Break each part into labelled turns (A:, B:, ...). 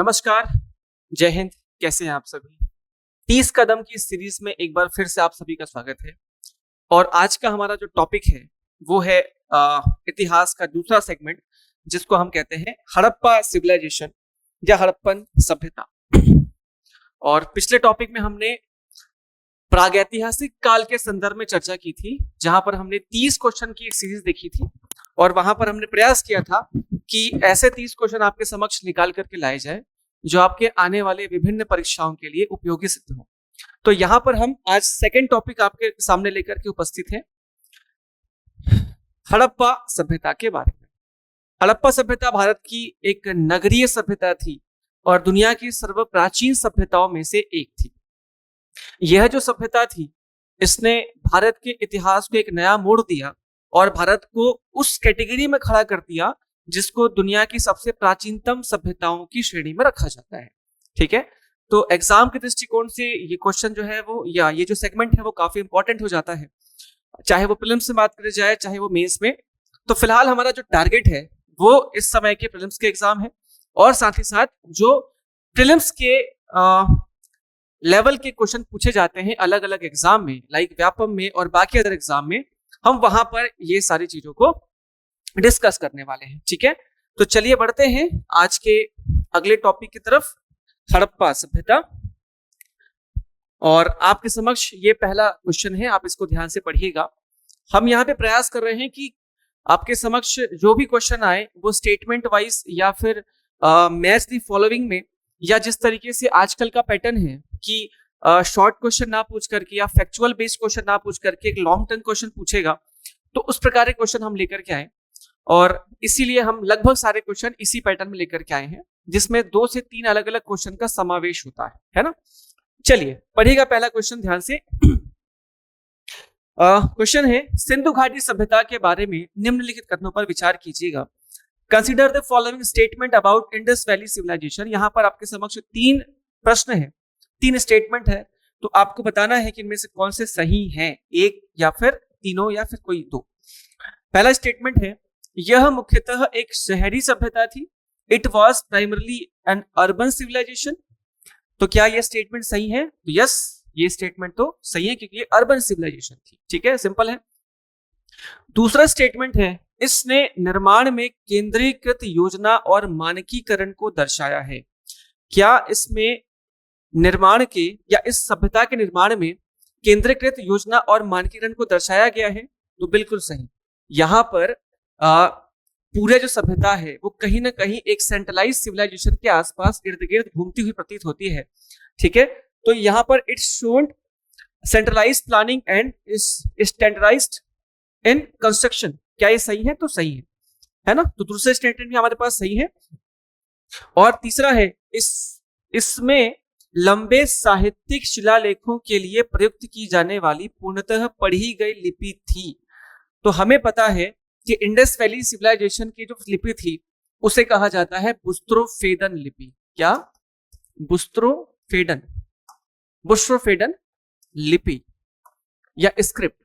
A: नमस्कार, जय हिंद। कैसे हैं आप सभी? 30 कदम की सीरीज में एक बार फिर से आप सभी का स्वागत है। और आज का हमारा जो टॉपिक है वो है इतिहास का दूसरा सेगमेंट, जिसको हम कहते हैं हड़प्पा सिविलाइजेशन या हड़प्पन सभ्यता। और पिछले टॉपिक में हमने प्रागैतिहासिक काल के संदर्भ में चर्चा की थी, जहां पर हमने 30 क्वेश्चन की एक सीरीज देखी थी और वहां पर हमने प्रयास किया था कि ऐसे 30 क्वेश्चन आपके समक्ष निकाल करके लाए जाए जो आपके आने वाले विभिन्न परीक्षाओं के लिए उपयोगी सिद्ध हो। तो यहाँ पर हम आज सेकंड टॉपिक आपके सामने लेकर के उपस्थित हैं, हड़प्पा सभ्यता के बारे में। हड़प्पा सभ्यता भारत की एक नगरीय सभ्यता थी और दुनिया की सर्वप्राचीन सभ्यताओं में से एक थी। यह जो सभ्यता थी, इसने भारत के इतिहास को एक नया मोड़ दिया और भारत को उस कैटेगरी में खड़ा कर दिया जिसको दुनिया की सबसे प्राचीनतम सभ्यताओं की श्रेणी में रखा जाता है। ठीक है, तो एग्जाम के दृष्टिकोण से ये क्वेश्चन जो है वो या ये जो सेगमेंट है वो काफी इंपॉर्टेंट हो जाता है, चाहे वो प्रीलिम्स में बात करी जाए चाहे वो मेंस में। तो फिलहाल हमारा जो टारगेट है वो इस समय के प्रीलिम्स के एग्जाम है और साथ ही साथ जो प्रीलिम्स के लेवल के क्वेश्चन पूछे जाते हैं अलग अलग एग्जाम में, लाइक व्यापम में और बाकी अदर एग्जाम में, हम वहां पर ये सारी चीजों को डिस्कस करने वाले हैं। ठीक है, तो चलिए बढ़ते हैं आज के अगले टॉपिक की तरफ, हड़प्पा सभ्यता। और आपके समक्ष ये पहला क्वेश्चन है, आप इसको ध्यान से पढ़िएगा। हम यहाँ पे प्रयास कर रहे हैं कि आपके समक्ष जो भी क्वेश्चन आए वो स्टेटमेंट वाइज या फिर मैच द फॉलोइंग में, या जिस तरीके से आजकल का पैटर्न है कि शॉर्ट क्वेश्चन ना पूछ करके या फैक्चुअल बेस्ड क्वेश्चन ना पूछ करके एक लॉन्ग टर्म क्वेश्चन पूछेगा, तो उस प्रकार के क्वेश्चन हम लेकर के आए और इसीलिए हम लगभग सारे क्वेश्चन इसी पैटर्न में लेकर के आए हैं, जिसमें 2 से 3 अलग अलग क्वेश्चन का समावेश होता है ना। चलिए पढ़िएगा पहला क्वेश्चन ध्यान से। क्वेश्चन है, सिंधु घाटी सभ्यता के बारे में निम्नलिखित कथनों पर विचार कीजिएगा। Consider the following statement about Indus valley civilisation. यहाँ पर आपके समक्ष 3 प्रश्न है, 3 स्टेटमेंट है, तो आपको बताना है कि इनमें से कौन से सही हैं, एक या फिर तीनों या फिर कोई 2। पहला स्टेटमेंट है, यह मुख्यतः एक शहरी सभ्यता थी। It was primarily an urban civilisation. तो क्या यह स्टेटमेंट सही है? तो यस, ये स्टेटमेंट तो सही है क्योंकि ये अर्बन सिविलाइजेशन थी। ठीक है, सिंपल है। दूसरा स्टेटमेंट है, इसने निर्माण में केंद्रीकृत योजना और मानकीकरण को दर्शाया है। क्या इसमें निर्माण के या इस सभ्यता के निर्माण में केंद्रीकृत योजना और मानकीकरण को दर्शाया गया है? तो बिल्कुल सही। यहाँ पर पूरे जो सभ्यता है वो कहीं ना कहीं एक सेंट्रलाइज सिविलाइजेशन के आसपास इर्द गिर्द घूमती हुई प्रतीत होती है। ठीक है, तो यहाँ पर it's shown centralised planning and standardised in construction. क्या ये सही है? तो सही है ना। तो दूसरा स्टेटमेंट भी हमारे पास सही है। और तीसरा है, इसमें लंबे साहित्यिक शिलालेखों के लिए प्रयुक्त की जाने वाली पूर्णतः पढ़ी गई लिपि थी। तो हमें पता है कि इंडस वैली सिविलाइजेशन की जो लिपि थी उसे कहा जाता है बुस्त्रोफेडन लिपि। क्या? बुस्त्रोफेडन लिपि या स्क्रिप्ट।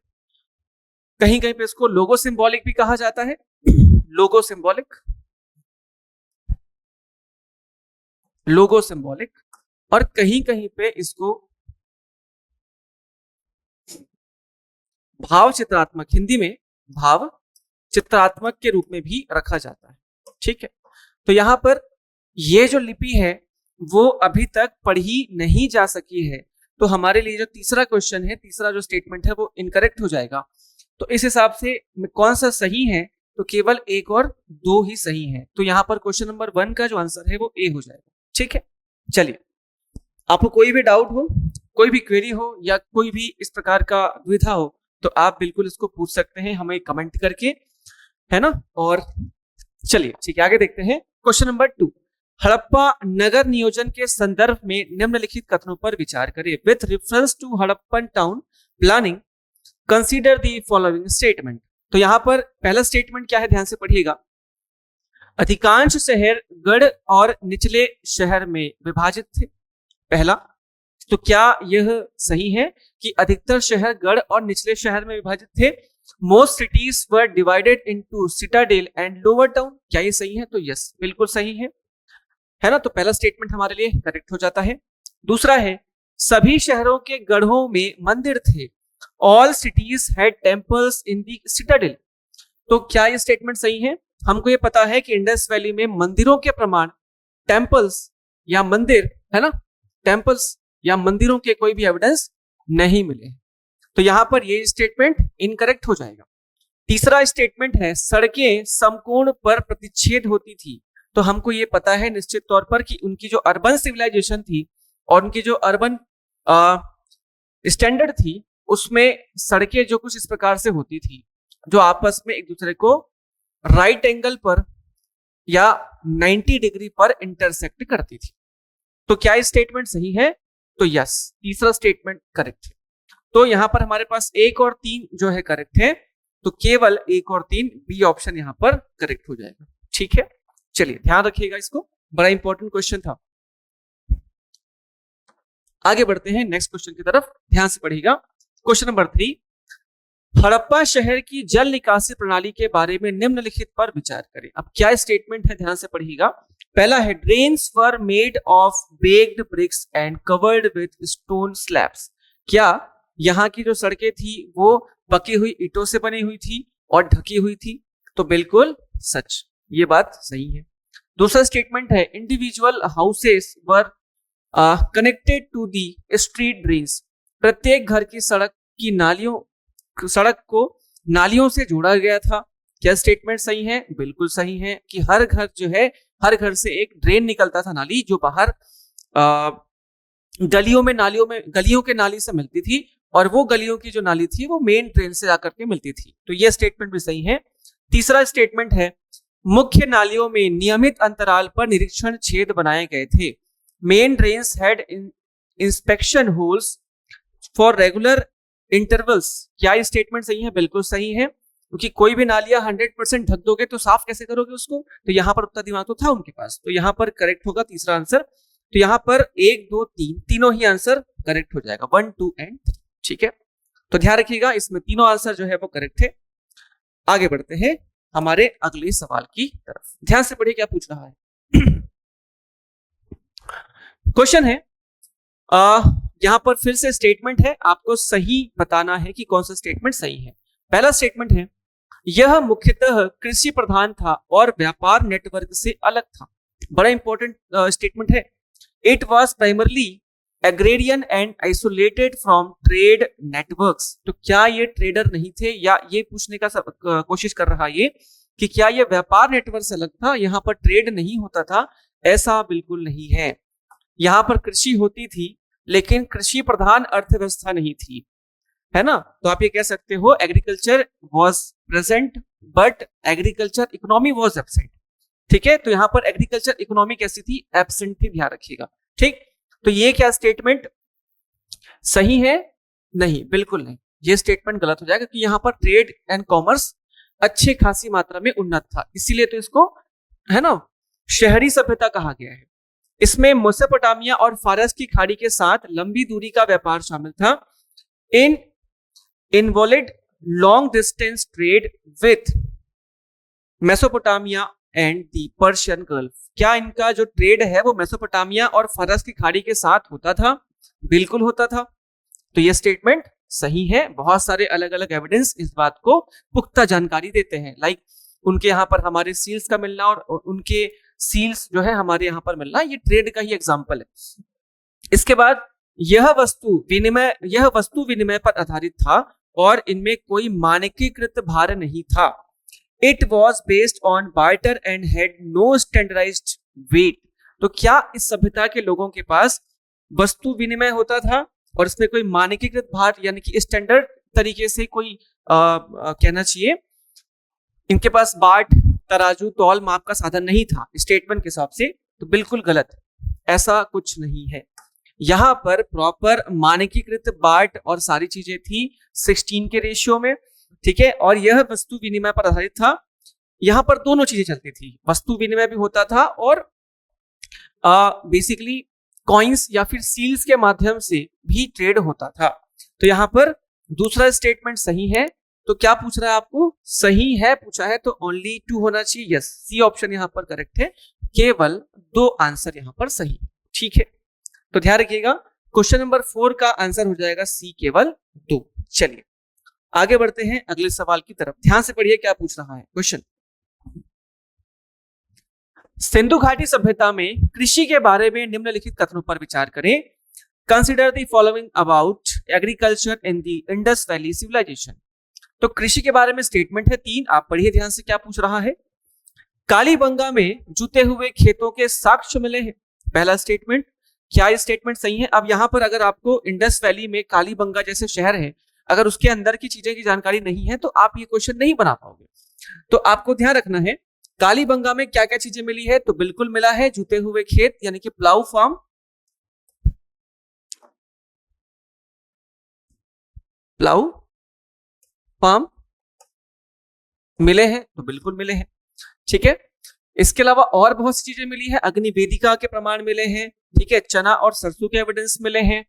A: कहीं कहीं पे इसको लोगो सिंबॉलिक भी कहा जाता है, लोगो सिंबॉलिक, और कहीं कहीं पे इसको भाव चित्रात्मक, हिंदी में भाव चित्रात्मक के रूप में भी रखा जाता है। ठीक है, तो यहां पर ये जो लिपि है वो अभी तक पढ़ी नहीं जा सकी है, तो हमारे लिए जो तीसरा क्वेश्चन है, तीसरा जो स्टेटमेंट है वो इनकरेक्ट हो जाएगा। तो इस हिसाब से कौन सा सही है? तो केवल 1 और 2 ही सही है। तो यहाँ पर क्वेश्चन नंबर 1 का जो आंसर है वो ए हो जाएगा। ठीक है, चलिए, आपको कोई भी डाउट हो, कोई भी क्वेरी हो या कोई भी इस प्रकार का दुविधा हो तो आप बिल्कुल इसको पूछ सकते हैं हमें कमेंट करके, है ना। और चलिए ठीक है, आगे देखते हैं। क्वेश्चन नंबर 2, हड़प्पा नगर नियोजन के संदर्भ में निम्नलिखित कथनों पर विचार करें। With reference to Harappan town planning consider the following statement. तो यहां पर पहला स्टेटमेंट क्या है, ध्यान से पढ़िएगा। अधिकांश शहर गढ़ और निचले शहर में विभाजित थे। पहला, तो क्या यह सही है कि अधिकतर शहर गढ़ और निचले शहर में विभाजित थे? Most cities were divided into Citadel and lower town. क्या ये सही है? तो यस, बिल्कुल सही है। है ना, तो पहला स्टेटमेंट हमारे लिए करेक्ट हो जाता है। दूसरा है सभी शहरों के गढ़ों में मंदिर थे, all cities had temples in the Citadel. तो क्या ये स्टेटमेंट सही है? हमको ये पता है कि इंडस वैली में मंदिरों के प्रमाण, टेम्पल्स या मंदिर, है ना, टेम्पल्स या मंदिरों के कोई भी एविडेंस नहीं मिले, तो यहां पर ये स्टेटमेंट इनकरेक्ट हो जाएगा। तीसरा स्टेटमेंट है सड़कें समकोण पर प्रतिच्छेद होती थी। तो हमको ये पता है निश्चित तौर पर कि उनकी जो अर्बन सिविलाइजेशन थी और उनकी जो अर्बन स्टैंडर्ड थी उसमें सड़कें जो कुछ इस प्रकार से होती थी, जो आपस में एक दूसरे को राइट एंगल पर या 90 डिग्री पर इंटरसेक्ट करती थी। तो क्या ये स्टेटमेंट सही है? तो यस, तीसरा स्टेटमेंट करेक्ट है। तो यहां पर हमारे पास 1 और 3 जो है करेक्ट है, तो केवल 1 और 3 बी ऑप्शन यहां पर करेक्ट हो जाएगा। ठीक है, चलिए ध्यान रखिएगा इसको, बड़ा इंपॉर्टेंट क्वेश्चन था। आगे बढ़ते हैं नेक्स्ट क्वेश्चन की तरफ, ध्यान से पढ़िएगा। क्वेश्चन नंबर 3, हड़प्पा शहर की जल निकासी प्रणाली के बारे में निम्नलिखित पर विचार करें। अब क्या स्टेटमेंट है, ध्यान से पढ़िएगा। पहला है drains were made of baked bricks and covered with stone slabs. क्या यहाँ की जो सड़कें थी वो पकी हुई ईंटों से बनी हुई थी और ढकी हुई थी? तो बिल्कुल सच, ये बात सही है। दूसरा स्टेटमेंट है individual houses were connected to the street drains. प्रत्येक घर की सड़क को नालियों से जोड़ा गया था। क्या स्टेटमेंट सही है? बिल्कुल सही है कि हर घर जो है, हर घर से एक ड्रेन निकलता था, नाली, जो बाहर गलियों में, नालियों में, गलियों के नाली से मिलती थी और वो गलियों की जो नाली थी वो मेन ड्रेन से जाकर के मिलती थी। तो ये स्टेटमेंट भी सही है। तीसरा स्टेटमेंट है मुख्य नालियों में नियमित अंतराल पर निरीक्षण छेद बनाए गए थे। Main drains had inspection holes for regular intervals. क्या ये स्टेटमेंट सही है? बिल्कुल सही है, क्योंकि कोई भी नालियां 100% ढक दोगे तो साफ कैसे करोगे उसको? तो यहां पर उतना दिमाग तो था उनके पास, तो यहां पर करेक्ट होगा तीसरा आंसर। तो यहां पर 1, 2, 3 तीनों ही आंसर करेक्ट हो जाएगा, 1, 2 एंड 3। ठीक है, तो ध्यान रखिएगा इसमें तीनों आंसर जो है वो करेक्ट है। आगे बढ़ते हैं हमारे अगले सवाल की तरफ, ध्यान से पढ़िए क्या पूछ रहा है। क्वेश्चन है, यहां पर फिर से स्टेटमेंट है, आपको सही बताना है कि कौन सा स्टेटमेंट सही है। पहला स्टेटमेंट है यह मुख्यतः कृषि प्रधान था और व्यापार नेटवर्क से अलग था। बड़ा इंपॉर्टेंट स्टेटमेंट है। It was primarily agrarian and isolated from trade networks. तो क्या ये ट्रेडर नहीं थे, या ये पूछने का कोशिश कर रहा है ये कि क्या ये व्यापार नेटवर्क से अलग था, यहां पर ट्रेड नहीं होता था? ऐसा बिल्कुल नहीं है। यहां पर कृषि होती थी लेकिन कृषि प्रधान अर्थव्यवस्था नहीं थी, है ना। तो आप ये कह सकते हो agriculture was present but agriculture economy was absent. ठीक है, तो यहां पर एग्रीकल्चर इकोनॉमी कैसी थी? एब्सेंट थी, ध्यान रखिएगा। ठीक, तो ये क्या स्टेटमेंट सही है? नहीं, बिल्कुल नहीं, ये स्टेटमेंट गलत हो जाएगा कि यहां पर ट्रेड एंड कॉमर्स अच्छी खासी मात्रा में उन्नत था, इसीलिए तो इसको, है ना, शहरी सभ्यता कहा गया है। इसमें मेसोपोटामिया और फारस की खाड़ी के साथ लंबी दूरी का व्यापार शामिल था। Involved long distance trade with Mesopotamia and the Persian gulf. क्या इनका जो ट्रेड है वो मेसोपोटामिया और फारस की खाड़ी के साथ होता था? बिल्कुल होता था। तो ये स्टेटमेंट सही है। बहुत सारे अलग अलग एविडेंस इस बात को पुख्ता जानकारी देते हैं, लाइक उनके यहाँ पर हमारे सील्स का मिलना और उनके सील्स जो है हमारे यहाँ पर मिलना, ये ट्रेड का ही एग्जाम्पल है। इसके बाद यह वस्तु विनिमय पर आधारित था और इनमें कोई मानकीकृत भार नहीं था। It was based on barter and had no standardised weight. तो क्या इस सभ्यता के लोगों के पास वस्तु विनिमय होता था और इसमें कोई मानकीकृत भार यानी कि स्टैंडर्ड तरीके से कोई कहना चाहिए इनके पास बाट, तराजू, तौल, माप का साधन नहीं था स्टेटमेंट के हिसाब से? तो बिल्कुल गलत, ऐसा कुछ नहीं है। यहां पर प्रॉपर मानकीकृत बाट और सारी चीजें थी 16 के रेशियो में। ठीक है, और यह वस्तु विनिमय पर आधारित था। यहां पर दोनों चीजें चलती थी, वस्तु विनिमय भी होता था और बेसिकली कॉइन्स या फिर सील्स के माध्यम से भी ट्रेड होता था। तो यहां पर दूसरा स्टेटमेंट सही है। तो क्या पूछ रहा है आपको, सही है पूछा है तो ओनली 2 होना चाहिए। यस, सी ऑप्शन यहाँ पर करेक्ट है, केवल 2 आंसर यहाँ पर सही। ठीक है, तो ध्यान रखिएगा क्वेश्चन नंबर 4 का आंसर हो जाएगा सी, केवल 2। चलिए आगे बढ़ते हैं अगले सवाल की तरफ। ध्यान से पढ़िए क्या पूछ रहा है क्वेश्चन। सिंधु घाटी सभ्यता में कृषि के बारे में निम्नलिखित कथनों पर विचार करें। Consider the following about agriculture in the Indus valley civilisation. तो कृषि के बारे में स्टेटमेंट है 3, आप पढ़िए ध्यान से क्या पूछ रहा है। कालीबंगा में जुते हुए खेतों के साक्ष्य मिले हैं, पहला स्टेटमेंट। क्या ये स्टेटमेंट सही है? अब यहां पर अगर आपको इंडस वैली में कालीबंगा जैसे शहर है, अगर उसके अंदर की चीजें की जानकारी नहीं है तो आप ये क्वेश्चन नहीं बना पाओगे। तो आपको ध्यान रखना है कालीबंगा में क्या क्या चीजें मिली है, तो बिल्कुल मिला है जुते हुए खेत यानी कि प्लाउ फार्म, प्लाउ फार्म मिले हैं, तो बिल्कुल मिले हैं। ठीक है, इसके अलावा और बहुत सी चीजें मिली है, अग्नि वेदिका के प्रमाण मिले हैं। ठीक है, चना और सरसों के एविडेंस मिले हैं,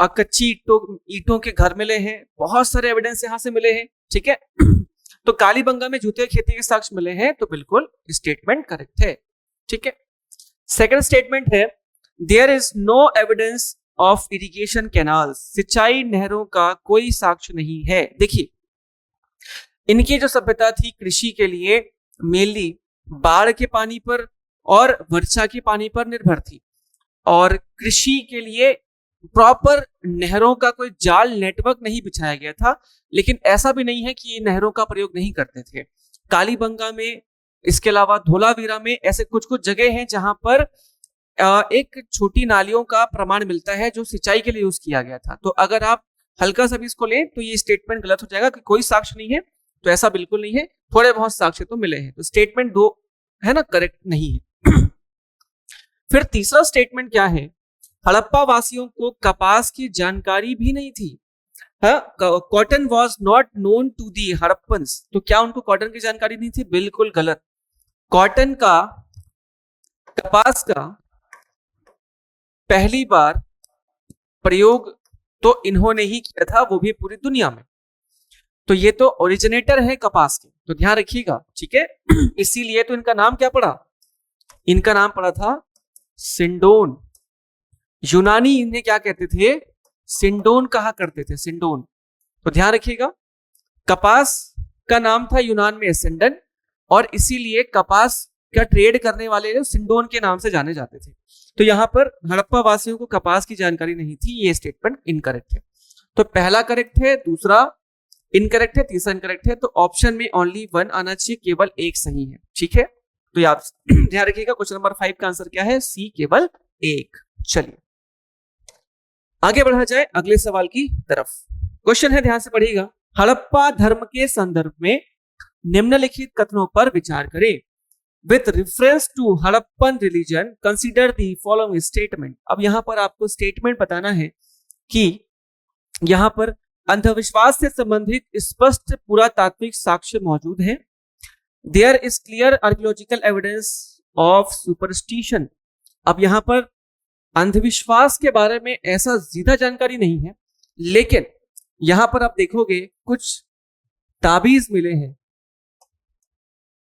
A: कच्ची ईंटों के घर मिले हैं, बहुत सारे एविडेंस यहां से मिले हैं। ठीक है, तो कालीबंगा में जूते खेती के साक्ष्य मिले हैं, तो बिल्कुल स्टेटमेंट करेक्ट है। ठीक है, सेकंड स्टेटमेंट है there is no evidence of irrigation canals. सिंचाई नहरों का कोई साक्ष्य नहीं है। देखिए इनकी जो सभ्यता थी कृषि के लिए मेनली बाढ़ के पानी पर और वर्षा के पानी पर निर्भर थी, और कृषि के लिए प्रॉपर नहरों का कोई जाल नेटवर्क नहीं बिछाया गया था। लेकिन ऐसा भी नहीं है कि ये नहरों का प्रयोग नहीं करते थे। कालीबंगा में, इसके अलावा धोलावीरा में ऐसे कुछ कुछ जगह हैं जहां पर एक छोटी नालियों का प्रमाण मिलता है जो सिंचाई के लिए यूज किया गया था। तो अगर आप हल्का सा भी इसको लें तो ये स्टेटमेंट गलत हो जाएगा कि कोई साक्ष्य नहीं है, तो ऐसा बिल्कुल नहीं है, थोड़े बहुत साक्ष्य तो मिले हैं। तो स्टेटमेंट 2 है ना, करेक्ट नहीं है। फिर तीसरा स्टेटमेंट क्या है, हड़प्पा वासियों को कपास की जानकारी भी नहीं थी। Cotton was not known to the Harappans. तो क्या उनको कॉटन की जानकारी नहीं थी? बिल्कुल गलत। कॉटन का, कपास का पहली बार प्रयोग तो इन्होंने ही किया था, वो भी पूरी दुनिया में। तो ये तो ओरिजिनेटर है कपास के, तो ध्यान रखिएगा। ठीक है, इसीलिए तो इनका नाम क्या पड़ा, इनका नाम पड़ा था सिंडोन। यूनानी इन्हें क्या कहते थे, सिंडोन कहा करते थे, सिंडोन। तो ध्यान रखिएगा कपास का नाम था यूनान में एसेंडन, और इसीलिए कपास का ट्रेड करने वाले सिंडोन के नाम से जाने जाते थे। तो यहां पर हड़प्पा वासियों को कपास की जानकारी नहीं थी, ये स्टेटमेंट इनकरेक्ट है। तो पहला करेक्ट है, दूसरा इनकरेक्ट है, तीसरा इनकरेक्ट है। तो ऑप्शन में ओनली 1 आना चाहिए, केवल 1 सही है। ठीक है, तो आप ध्यान रखिएगा क्वेश्चन नंबर 5 का आंसर क्या है, सी, केवल 1। चलिए आगे बढ़ा जाए अगले सवाल की तरफ। क्वेश्चन है, ध्यान से पढ़िएगा, हड़प्पा धर्म के संदर्भ में निम्नलिखित कथनों पर विचार करें। With reference to Harappan religion consider the following statement. अब यहां पर आपको स्टेटमेंट बताना है कि यहां पर अंधविश्वास से संबंधित स्पष्ट पुरातात्विक साक्ष्य मौजूद है। There is clear archaeological evidence of superstition. अब यहां पर अंधविश्वास के बारे में ऐसा ज्यादा जानकारी नहीं है, लेकिन यहां पर आप देखोगे कुछ ताबीज मिले हैं,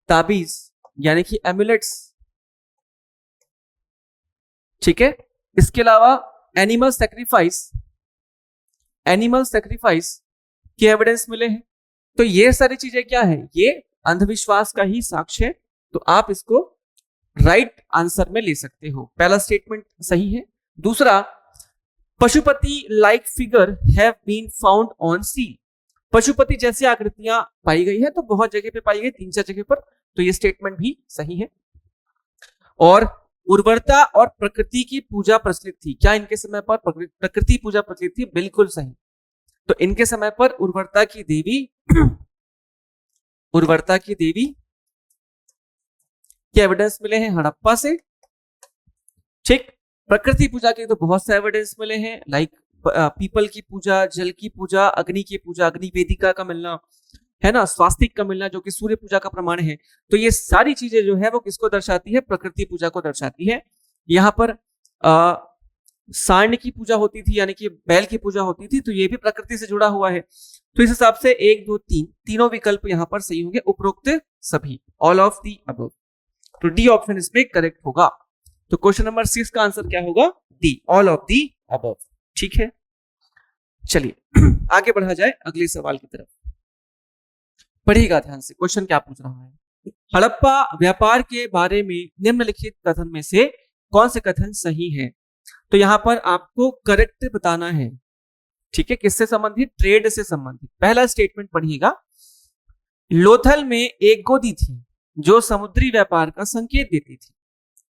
A: ताबीज यानी कि एमुलेट्स। ठीक है, इसके अलावा एनिमल सैक्रिफाइस के एविडेंस मिले हैं। तो ये सारी चीजें क्या है, ये अंधविश्वास का ही साक्ष्य है। तो आप इसको राइट आंसर में ले सकते हो। पहला स्टेटमेंट सही है। दूसरा, Pashupati like figure have been found on seal. Pashupati जैसी आकृतियां पाई गई है, तो बहुत जगह पे पाई गई, 3-4 जगह पर, तो ये स्टेटमेंट भी सही है। और उर्वरता और प्रकृति की पूजा प्रचलित थी। क्या इनके समय पर प्रकृति पूजा प्रचलित थी? बिल्कुल सही। तो इनके समय पर उर्वरता की देवी के एविडेंस मिले हैं हड़प्पा से। ठीक, प्रकृति पूजा के तो बहुत से एविडेंस मिले हैं, लाइक पीपल की पूजा, जल की पूजा, अग्नि की पूजा, अग्नि वेदिका का मिलना है ना, स्वास्तिक का मिलना जो कि सूर्य पूजा का प्रमाण है। तो ये सारी चीजें जो है वो किसको दर्शाती है, प्रकृति पूजा को दर्शाती है। यहाँ पर सांड की पूजा होती थी, यानी कि बैल की पूजा होती थी, तो ये भी प्रकृति से जुड़ा हुआ है। तो इस हिसाब से 1 2 3 तीनों विकल्प यहां पर सही होंगे, उपरोक्त सभी, ऑल ऑफ दी अबव। तो डी ऑप्शन इसमें करेक्ट होगा। तो क्वेश्चन नंबर 6 का आंसर क्या होगा? D, all of the above. ठीक है, चलिए आगे बढ़ा जाए अगले सवाल की तरफ। पढ़िएगा ध्यान से, क्वेश्चन क्या पूछ रहा है। हड़प्पा व्यापार के बारे में निम्नलिखित कथन में से कौन से कथन सही है? तो यहां पर आपको करेक्ट बताना है। ठीक है, किससे संबंधित? ट्रेड से संबंधित। पहला स्टेटमेंट पढ़िएगा, लोथल में एक गोदी थी जो समुद्री व्यापार का संकेत देती थी।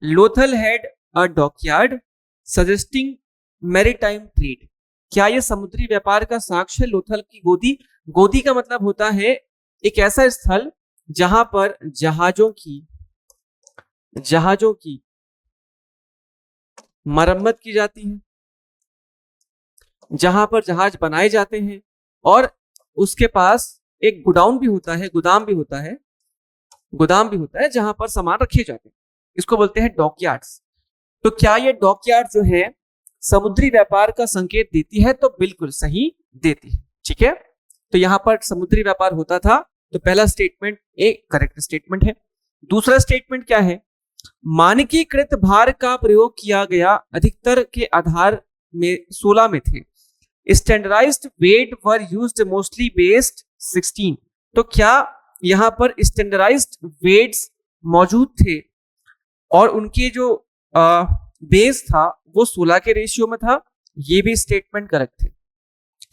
A: Lothal had a dockyard suggesting maritime trade. क्या यह समुद्री व्यापार का साक्ष्य है? लोथल की गोदी, गोदी का मतलब होता है एक ऐसा स्थल जहां पर जहाजों की मरम्मत की जाती है, जहां पर जहाज बनाए जाते हैं, और उसके पास एक गोडाउन भी होता है, गोदाम भी होता है जहां पर सामान रखे जाते हैं। इसको बोलते हैं डॉकयार्ड्स। तो क्या ये डॉकयार्ड जो है समुद्री व्यापार का संकेत देती है? तो बिल्कुल सही देती है। ठीक है, तो यहां पर समुद्री व्यापार होता था, तो पहला स्टेटमेंट एक करेक्ट स्टेटमेंट है। दूसरा स्टेटमेंट क्या है? मानकीकृत भार का प्रयोग किया गया अधिकतर के आधार में 16 में थे। Standardised weight were used mostly based 16। तो क्या यहां पर स्टैंडर्डाइज्ड वेट्स मौजूद थे और उनके जो बेस था वो 16 के रेशियो में था? ये भी स्टेटमेंट करेक्ट थे।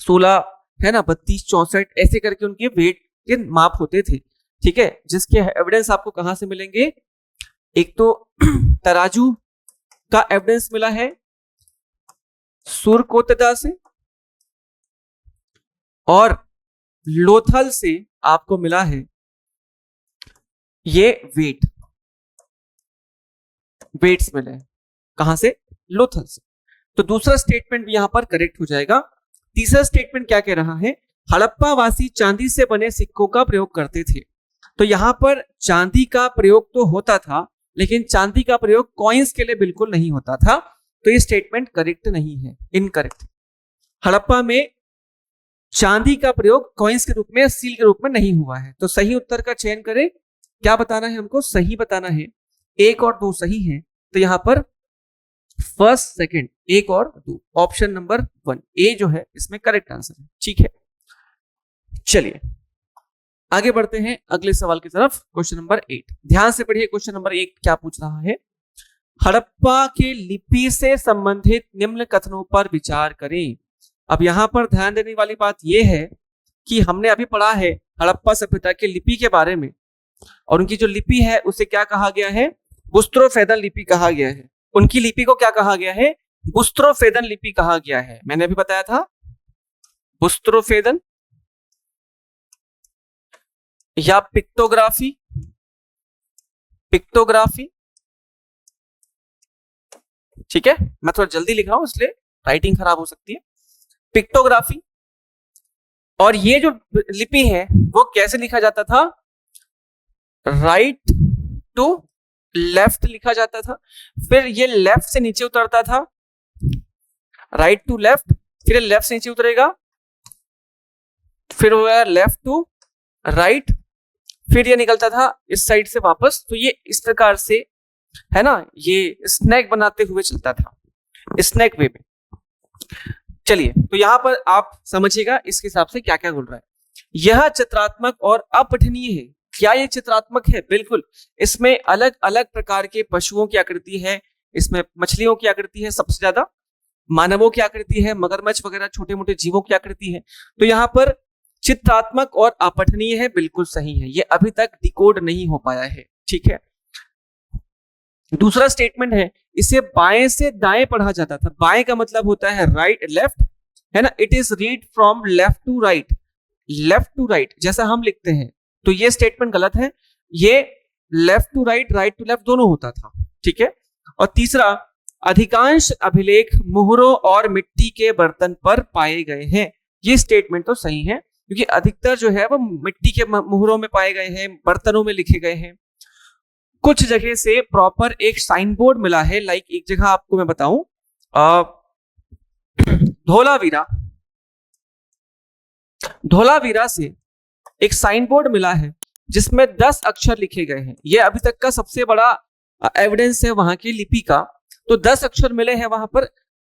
A: 16 है ना, 32 64 ऐसे करके उनके वेट के माप होते थे। ठीक है, जिसके एविडेंस आपको कहां से मिलेंगे? एक तो तराजू का एविडेंस मिला है सुरकोतदा से, और लोथल से आपको मिला है ये वेट्स मिले हैं। कहां से? लोथल से। तो दूसरा स्टेटमेंट भी यहां पर करेक्ट हो जाएगा। तीसरा स्टेटमेंट क्या कह रहा है? हड़प्पा वासी चांदी से बने सिक्कों का प्रयोग करते थे। तो यहां पर चांदी का प्रयोग तो होता था, लेकिन चांदी का प्रयोग कॉइन्स के लिए बिल्कुल नहीं होता था। तो ये स्टेटमेंट करेक्ट नहीं है, इनकरेक्ट। हड़प्पा में चांदी का प्रयोग कॉइन्स के रूप में, सील के रूप में नहीं हुआ है। तो सही उत्तर का चयन करें। क्या बताना है हमको? सही बताना है। 1 और 2 सही है, तो यहां पर फर्स्ट सेकंड 1 और 2, ऑप्शन नंबर 1 ए जो है इसमें करेक्ट आंसर है। ठीक है, चलिए आगे बढ़ते हैं अगले सवाल की तरफ। क्वेश्चन नंबर 8, ध्यान से पढ़िए। क्वेश्चन नंबर 8 क्या पूछ रहा है? हड़प्पा के लिपि से संबंधित निम्न कथनों पर विचार करें। अब यहां पर ध्यान देने वाली बात यह है कि हमने अभी पढ़ा है हड़प्पा सभ्यता के लिपि के बारे में, और उनकी जो लिपि है उसे क्या कहा गया है? बुस्त्रोफेदन लिपि कहा गया है। उनकी लिपि को क्या कहा गया है? बुस्त्रोफेदन लिपि कहा गया है। मैंने अभी बताया था बुस्त्रोफेदन या पिक्टोग्राफी। ठीक है, मैं थोड़ा जल्दी लिख रहा हूं इसलिए राइटिंग खराब हो सकती है। पिक्टोग्राफी। और ये जो लिपि है वो कैसे लिखा जाता था? राइट टू लेफ्ट लिखा जाता था। फिर ये लेफ्ट से नीचे उतरता था, राइट टू लेफ्ट, फिर लेफ्ट से नीचे उतरेगा, फिर वो लेफ्ट टू राइट, फिर ये निकलता था इस साइड से वापस। तो ये इस प्रकार से है ना, ये स्नैक बनाते हुए चलता था, स्नैक वे में। चलिए, तो यहां पर आप समझिएगा इसके हिसाब से क्या क्या बोल रहा है। यह चित्रात्मक और अपठनीय है। क्या ये चित्रात्मक है? बिल्कुल। इसमें अलग अलग प्रकार के पशुओं की आकृति है, इसमें मछलियों की आकृति है, सबसे ज्यादा मानवों की आकृति है, मगरमच्छ वगैरह छोटे मोटे जीवों की आकृति है। तो यहाँ पर चित्रात्मक और अपठनीय है, बिल्कुल सही है। ये अभी तक डिकोड नहीं हो पाया है। ठीक है, दूसरा स्टेटमेंट है इसे बाएं से दाएं पढ़ा जाता था। बाएं का मतलब होता है राइट लेफ्ट, है ना। It is read from left to right, left to right जैसा हम लिखते हैं। तो ये स्टेटमेंट गलत है, ये left to right, right to left दोनों होता था। ठीक है, और तीसरा अधिकांश अभिलेख मुहरों और मिट्टी के बर्तन पर पाए गए हैं। ये स्टेटमेंट तो सही है, क्योंकि अधिकतर जो है वो मिट्टी के मुहरों में पाए गए हैं, बर्तनों में लिखे गए हैं। कुछ जगह से प्रॉपर एक साइन बोर्ड मिला है। लाइक एक जगह आपको मैं बताऊं, धोलावीरा, धोलावीरा से एक साइन बोर्ड मिला है जिसमें 10 अक्षर लिखे गए हैं। यह अभी तक का सबसे बड़ा एविडेंस है वहां की लिपि का। तो 10 अक्षर मिले हैं वहां पर।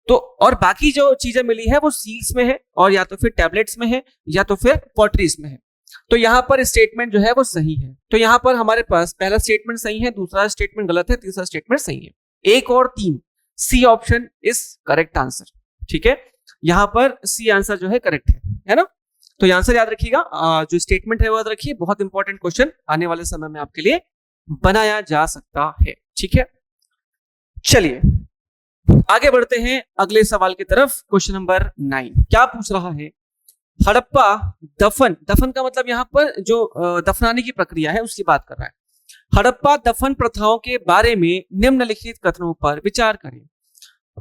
A: तो और बाकी जो चीजें मिली है वो सील्स में है, और या तो फिर टैबलेट्स में है, या तो फिर पॉटरीज में है। तो यहाँ पर स्टेटमेंट जो है वो सही है। तो यहाँ पर हमारे पास पहला स्टेटमेंट सही है, दूसरा स्टेटमेंट गलत है, तीसरा स्टेटमेंट सही है। 1 और 3, C option is correct answer. ठीक है, यहाँ पर सी आंसर जो है करेक्ट है ना। तो ये आंसर याद रखिएगा, जो स्टेटमेंट है वो याद रखिए। बहुत इंपॉर्टेंट क्वेश्चन आने वाले समय में आपके लिए बनाया जा सकता है। ठीक है, चलिए आगे बढ़ते हैं अगले सवाल की तरफ। क्वेश्चन नंबर 9 क्या पूछ रहा है? हड़प्पा दफन, दफन का मतलब यहाँ पर जो दफनाने की प्रक्रिया है उसकी बात कर रहा है। हड़प्पा दफन प्रथाओं के बारे में निम्नलिखित कथनों पर विचार करें।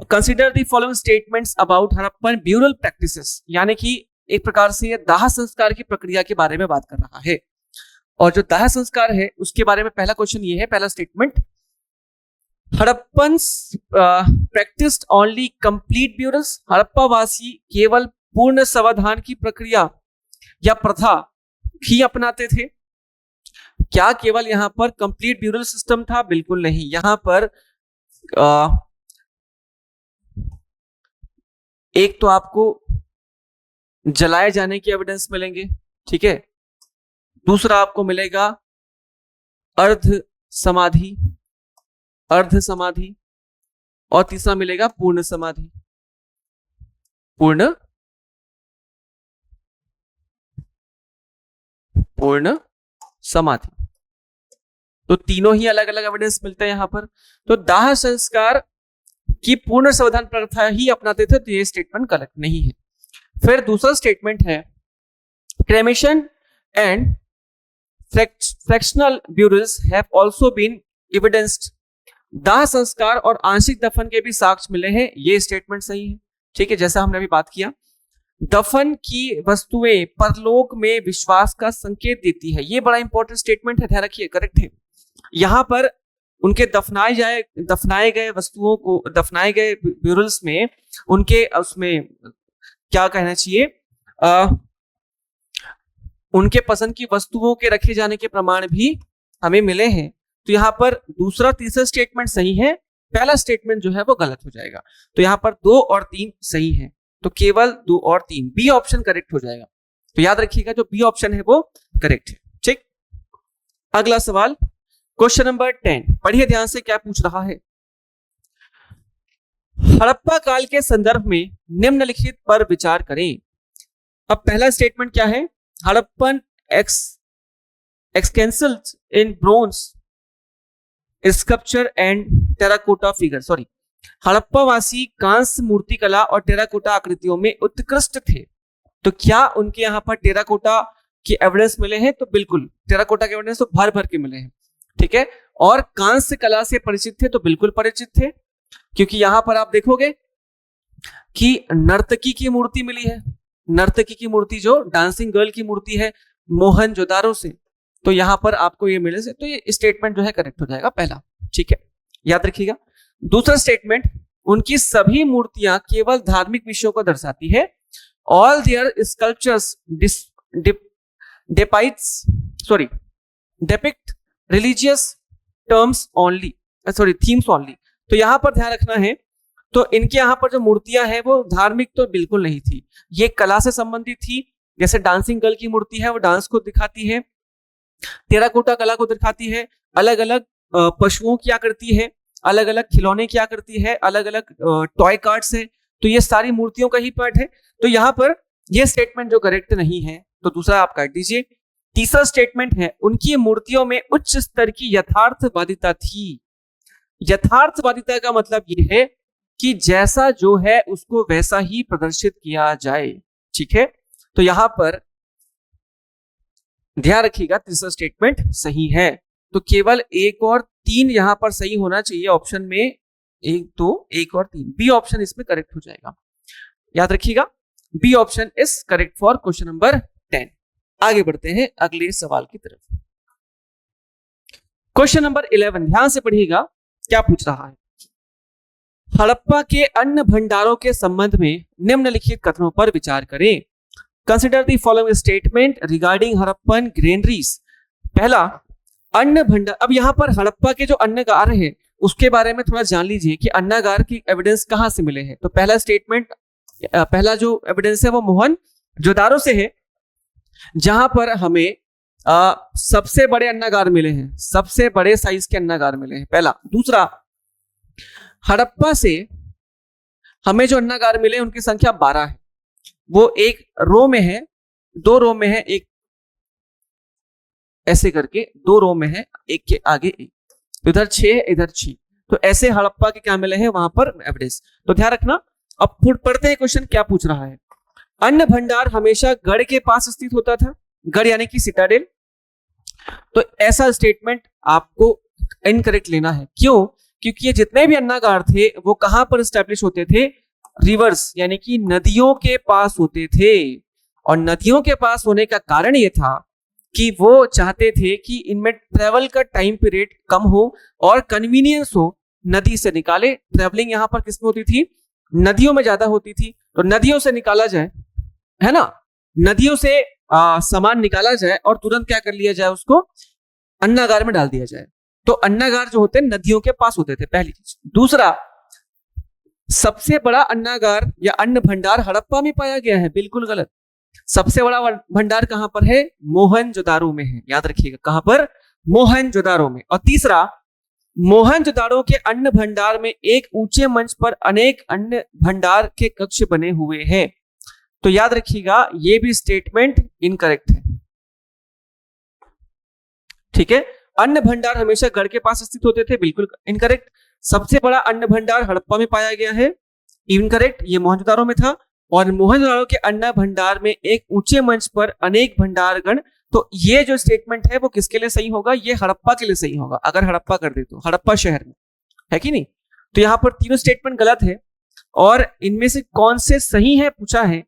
A: Consider the following statements about Harappan burial practices, यानी कि एक प्रकार से यह दाह संस्कार की प्रक्रिया के बारे में बात कर रहा है। और जो दाह संस्कार है उसके बारे में पहला क्वेश्चन ये है, पहला statement, Harappans practised only complete burials, हड़प्पावासी केवल पूर्ण समाधान की प्रक्रिया या प्रथा ही अपनाते थे। क्या केवल यहां पर कंप्लीट ब्यूरल सिस्टम था? बिल्कुल नहीं। यहां पर एक तो आपको जलाए जाने की एविडेंस मिलेंगे, ठीक है, दूसरा आपको मिलेगा अर्ध समाधि, अर्ध समाधि, और तीसरा मिलेगा पूर्ण समाधि, पूर्ण समाधि। तो तीनों ही अलग अलग एविडेंस मिलते हैं यहां पर। तो दाह संस्कार की पूर्ण समाधान प्रथा ही अपनाते थे, तो ये स्टेटमेंट गलत नहीं है। फिर दूसरा स्टेटमेंट है, cremation and fractional burials have also been evidenced, दाह संस्कार और आंशिक दफन के भी साक्ष्य मिले हैं। ये स्टेटमेंट सही है। ठीक है, जैसा हमने अभी बात किया, दफन की वस्तुएं परलोक में विश्वास का संकेत देती है। ये बड़ा इंपॉर्टेंट स्टेटमेंट है, ध्यान रखिए, करेक्ट है। यहां पर उनके दफनाए गए वस्तुओं को, दफनाए गए ब्यूरल्स में उनके उसमें क्या कहना चाहिए, उनके पसंद की वस्तुओं के रखे जाने के प्रमाण भी हमें मिले हैं। तो यहाँ पर दूसरा तीसरा स्टेटमेंट सही है, पहला स्टेटमेंट जो है वो गलत हो जाएगा। तो यहाँ पर 2 और 3 सही है, तो केवल 2 और 3, बी ऑप्शन करेक्ट हो जाएगा। तो याद रखिएगा जो बी ऑप्शन है वो करेक्ट है। ठीक, अगला सवाल क्वेश्चन नंबर 10, पढ़िए ध्यान से क्या पूछ रहा है। हड़प्पा काल के संदर्भ में निम्नलिखित पर विचार करें। अब पहला स्टेटमेंट क्या है, हड़प्पन एक्सकेंसल्स in bronze sculpture and terracotta figure, sorry, हड़प्पावासी कांस्य मूर्तिकला और टेराकोटा आकृतियों में उत्कृष्ट थे। तो क्या उनके यहाँ पर टेराकोटा के एविडेंस मिले हैं? तो बिल्कुल, टेराकोटा के एविडेंस तो भर भर के मिले हैं। ठीक है, और कांस्य कला से परिचित थे? तो बिल्कुल परिचित थे, क्योंकि यहां पर आप देखोगे कि नर्तकी की मूर्ति मिली है, नर्तकी की मूर्ति जो डांसिंग गर्ल की मूर्ति है मोहनजोदारो से, तो यहां पर आपको ये मिले से, तो ये स्टेटमेंट जो है करेक्ट हो जाएगा पहला। ठीक है, याद रखिएगा। दूसरा स्टेटमेंट, उनकी सभी मूर्तियां केवल धार्मिक विषयों को दर्शाती है। All their sculptures depict religious terms only, sorry themes only. तो यहां पर ध्यान रखना है, तो इनके यहां पर जो मूर्तियां हैं वो धार्मिक तो बिल्कुल नहीं थी, ये कला से संबंधित थी। जैसे डांसिंग गर्ल की मूर्ति है वो डांस को दिखाती है, टेराकोटा कला को दिखाती है, अलग अलग पशुओं की आकृति है, अलग अलग खिलौने की आकृति है, अलग अलग टॉय कार्ड्स है। तो ये सारी मूर्तियों का ही पार्ट है। तो यहां पर ये स्टेटमेंट जो करेक्ट नहीं है, तो दूसरा आप काट दीजिए। तीसरा स्टेटमेंट है, उनकी मूर्तियों में उच्च स्तर की यथार्थवादिता थी। यथार्थवादिता का मतलब ये है कि जैसा जो है उसको वैसा ही प्रदर्शित किया जाए। ठीक है, तो यहां पर ध्यान रखिएगा, तीसरा स्टेटमेंट सही है। तो केवल 1 और 3 यहां पर सही होना चाहिए ऑप्शन में, 1 2 1 और 3, बी ऑप्शन इसमें करेक्ट हो जाएगा। याद रखिएगा, B option is correct for question number 10। आगे बढ़ते हैं अगले सवाल की तरफ। क्वेश्चन नंबर 11, ध्यान से पढ़िएगा क्या पूछ रहा है। हड़प्पा के अन्न भंडारों के संबंध में निम्नलिखित कथनों पर विचार करें। Consider the following statement regarding Harappan granaries. पहला, अन्न भंडार। अब यहां पर हड़प्पा के जो अन्नगार है उसके बारे में थोड़ा जान लीजिए कि अन्नगार की एविडेंस कहां से मिले हैं। तो पहला स्टेटमेंट, पहला जो एविडेंस है वो मोहनजोदारो से है, जहां पर हमें सबसे बड़े अन्नगार मिले हैं, सबसे बड़े साइज के अन्नगार मिले हैं, पहला। दूसरा, हड़प्पा से हमें जो अन्नगार मिले उनकी संख्या 12 है। वो एक रो में है, 2 रो में है, एक ऐसे करके 2 रो में है, एक के आगे एक, इधर 6 है, इधर 6। तो ऐसे हड़प्पा के क्या मिले हैं वहां पर एविडेंस। तो ध्यान रखना। अब पढ़ते हैं क्वेश्चन क्या पूछ रहा है। अन्न भंडार हमेशा गढ़ के पास स्थित होता था, गढ़ यानी कि सिटाडेल। तो ऐसा स्टेटमेंट आपको इनकरेक्ट लेना है। क्यों? क्योंकि ये जितने भी अन्नागार थे वो कहां पर स्टैब्लिश होते थे? रिवर्स यानी कि नदियों के पास होते थे। और नदियों के पास होने का कारण ये था कि वो चाहते थे कि इनमें ट्रेवल का टाइम पीरियड कम हो और कन्वीनियंस हो नदी से निकाले। ट्रेवलिंग यहां पर किसमें होती थी? नदियों में ज्यादा होती थी। तो नदियों से निकाला जाए, है ना, नदियों से सामान निकाला जाए और तुरंत क्या कर लिया जाए, उसको अन्नागार में डाल दिया जाए। तो अन्नागार जो होते हैं नदियों के पास होते थे, पहली चीज। दूसरा, सबसे बड़ा अन्नागार या अन्न भंडार हड़प्पा में पाया गया है, बिल्कुल गलत। सबसे बड़ा भंडार कहां पर है? मोहनजोदारो में है, याद रखिएगा, कहां पर? मोहनजोदारो में। और तीसरा, मोहनजोदारो के अन्न भंडार में एक ऊंचे मंच पर अनेक अन्न भंडार के कक्ष बने हुए हैं। तो याद रखिएगा ये भी स्टेटमेंट इनकरेक्ट है, ठीक है। अन्न भंडार हमेशा गढ़ के पास स्थित होते थे, बिल्कुल इनकरेक्ट। सबसे बड़ा अन्न भंडार हड़प्पा में पाया गया है, इनकरेक्ट, ये मोहनजोदारो में था। और मोहनजोदारो के अन्न भंडार में एक ऊंचे मंच पर अनेक भंडारगण, तो ये जो स्टेटमेंट है वो किसके लिए सही होगा? ये हड़प्पा के लिए सही होगा, अगर हड़प्पा कर दे तो, हड़प्पा शहर में, है कि नहीं। तो यहां पर तीनों स्टेटमेंट गलत है। और इनमें से कौन से सही है पूछा है,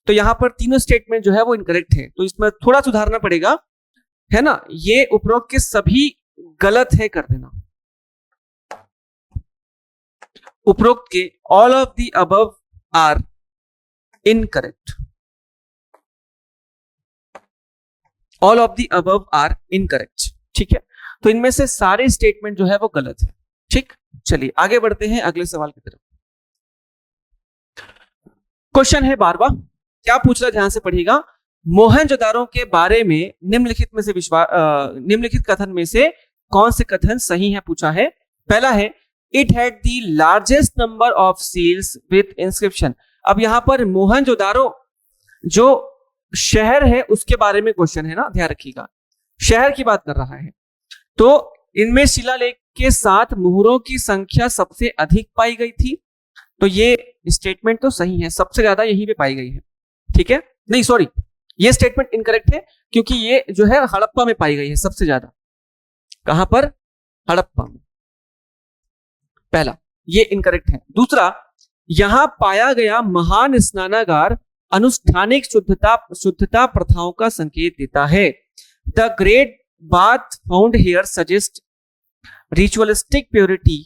A: तो यहां पर तीनों स्टेटमेंट जो है वो इनकरेक्ट है। तो इसमें थोड़ा सुधारना पड़ेगा, है ना। ये उपरोक्त के सभी गलत है कर देना। उपरोक्त के all of the above are incorrect, all of the above are incorrect, ठीक है। तो इनमें से सारे स्टेटमेंट जो है वो गलत है, ठीक। चलिए आगे बढ़ते हैं अगले सवाल की तरफ। क्वेश्चन है 12वां, क्या पूछ रहा, ध्यान से पढ़िएगा। मोहनजोदारो के बारे में निम्नलिखित कथन में से कौन से कथन सही है पूछा है। पहला है, it had the largest number of seals with inscription. अब यहां पर मोहनजोदारो जो शहर है उसके बारे में क्वेश्चन है ना, ध्यान रखिएगा, शहर की बात कर रहा है। तो इनमें शिलालेख के साथ मुहरों की संख्या सबसे अधिक पाई गई थी। तो ये स्टेटमेंट तो सही है, सबसे ज्यादा यहीं पे पाई गई है, ठीक है। नहीं सॉरी, ये स्टेटमेंट इनकरेक्ट है, क्योंकि ये जो है हड़प्पा में पाई गई है सबसे ज्यादा। कहां पर? हड़प्पा में, पहला, ये इनकरेक्ट है। दूसरा, यहां पाया गया महान स्नानागार अनुष्ठानिक शुद्धता प्रथाओं का संकेत देता है। The great bath found here suggest ritualistic purity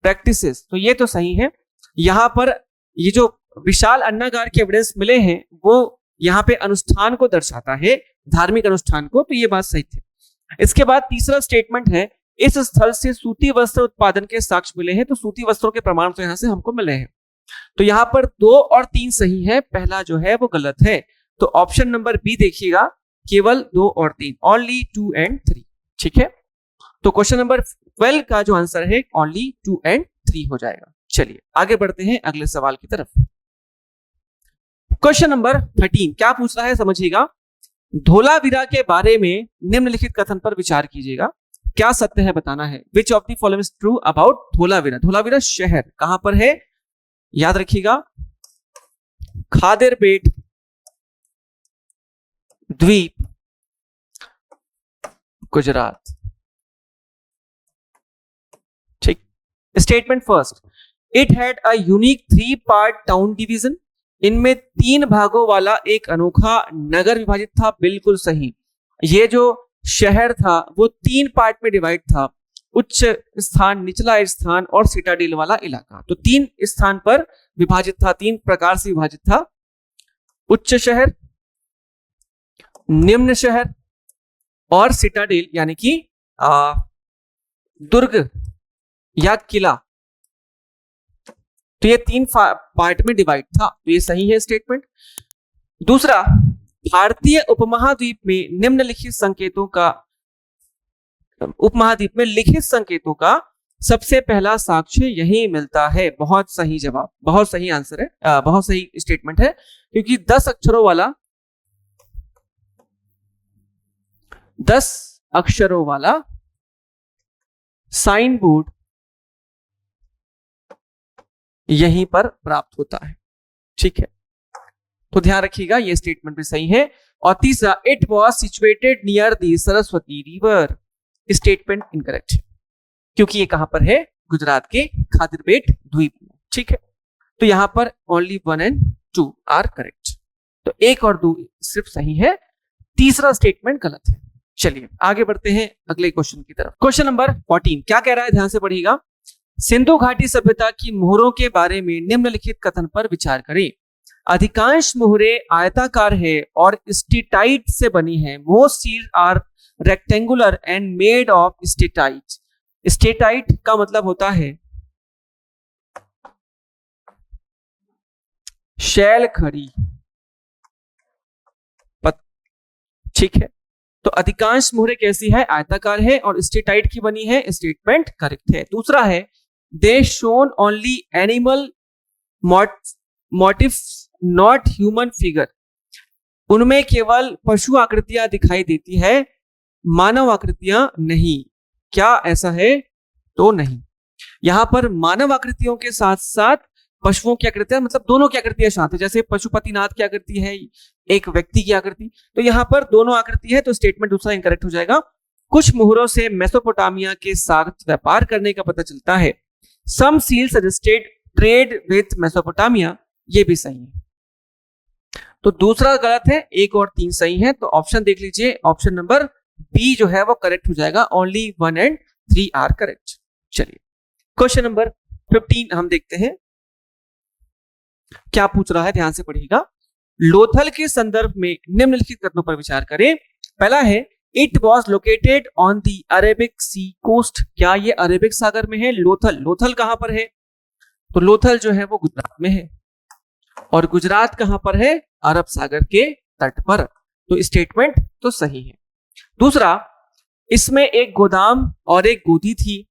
A: practices. तो ये तो सही है। यहां पर ये जो विशाल अन्नागार के एविडेंस मिले हैं वो यहाँ पे अनुष्ठान को दर्शाता है, धार्मिक अनुष्ठान को। तो ये बात सही थी। इसके बाद तीसरा स्टेटमेंट है, इस स्थल से सूती वस्त्र उत्पादन के साक्ष्य मिले हैं। तो सूती वस्त्रों के प्रमाण तो यहां से हमको मिले हैं। तो यहां पर 2 और 3 सही है, पहला जो है वो गलत है। तो ऑप्शन नंबर बी देखिएगा, केवल 2 और 3, ओनली 2 एंड 3, ठीक है। तो क्वेश्चन नंबर 12 का जो आंसर है ओनली 2 एंड 3 हो जाएगा। चलिए आगे बढ़ते हैं अगले सवाल की तरफ। क्वेश्चन नंबर 13 क्या पूछ रहा है समझिएगा। धोलावीरा के बारे में निम्नलिखित कथन पर विचार कीजिएगा, क्या सत्य है बताना है। विच of the following is true about Dholavira. Dholavira शहर कहां पर है, याद रखिएगा, खादेरपेट द्वीप, गुजरात, ठीक। Statement first, it had a unique 3 part town division. इनमें 3 भागों वाला एक अनोखा नगर विभाजित था, बिल्कुल सही। ये जो शहर था वो 3 पार्ट में डिवाइड था। उच्च स्थान, निचला स्थान और सिटाडेल वाला इलाका। तो 3 स्थान पर विभाजित था, 3 प्रकार से विभाजित था, उच्च शहर, निम्न शहर और सिटाडेल यानी कि दुर्ग या किला। तो ये 3 पार्ट में डिवाइड था, तो ये सही है स्टेटमेंट। दूसरा, भारतीय उपमहाद्वीप में निम्नलिखित संकेतों का, उपमहाद्वीप में लिखित संकेतों का सबसे पहला साक्ष्य यही मिलता है। बहुत सही जवाब, बहुत सही आंसर है, बहुत सही स्टेटमेंट है, क्योंकि 10 अक्षरों वाला साइन बोर्ड यहीं पर प्राप्त होता है। ठीक है, तो ध्यान रखिएगा, ये स्टेटमेंट भी सही है। और तीसरा, it was situated near the Saraswati river, statement incorrect है, क्योंकि ये कहां पर है, गुजरात के खादिरबेट द्वीप में। ठीक है, तो यहां पर ओनली 1 एंड 2 आर करेक्ट, तो 1 और 2 सिर्फ सही है, तीसरा स्टेटमेंट गलत है। चलिए आगे बढ़ते हैं अगले क्वेश्चन की तरफ। क्वेश्चन नंबर 14 क्या कह रहा है, ध्यान से पढ़िएगा। सिंधु घाटी सभ्यता की मोहरों के बारे में निम्नलिखित कथन पर विचार करें। अधिकांश मोहरे आयताकार है और स्टेटाइट से बनी है। Most seals are rectangular and made of steatite. Steatite का मतलब होता है शैल खड़ी। ठीक है, तो अधिकांश मोहरे कैसी है, आयताकार है और स्टेटाइट की बनी है, स्टेटमेंट करेक्ट है। दूसरा है, they shown only animal motifs not human figure. उनमें केवल पशु आकृतियां दिखाई देती है, मानव आकृतियां नहीं। क्या ऐसा है? तो नहीं। यहां पर मानव आकृतियों के साथ साथ पशुओं की आकृतियां, मतलब दोनों की आकृतियां साथ है, जैसे पशुपतिनाथ की आकृति है, एक व्यक्ति की आकृति, तो यहां पर दोनों आकृति है, तो स्टेटमेंट दूसरा इनकरेक्ट हो जाएगा। कुछ मोहरों से मेसोपोटामिया के साथ व्यापार करने का पता चलता है। Some seal suggested trade with Mesopotamia, ये भी सही है। तो दूसरा गलत है, 1 और 3 सही है, तो ऑप्शन देख लीजिए, ऑप्शन नंबर बी जो है वो करेक्ट हो जाएगा। Only 1 and 3 are correct. चलिए क्वेश्चन नंबर 15 हम देखते हैं क्या पूछ रहा है, ध्यान से पढ़िएगा। लोथल के संदर्भ में निम्नलिखित कथनों पर विचार करें। पहला है, it was located on the Arabic sea coast. क्या ये अरेबिक सागर में है? लोथल कहां पर है? तो लोथल जो है वो गुजरात में है, और गुजरात कहां पर है? अरब सागर के तट पर, तो स्टेटमेंट तो सही है। दूसरा, इसमें एक गोदाम और एक गोदी थी।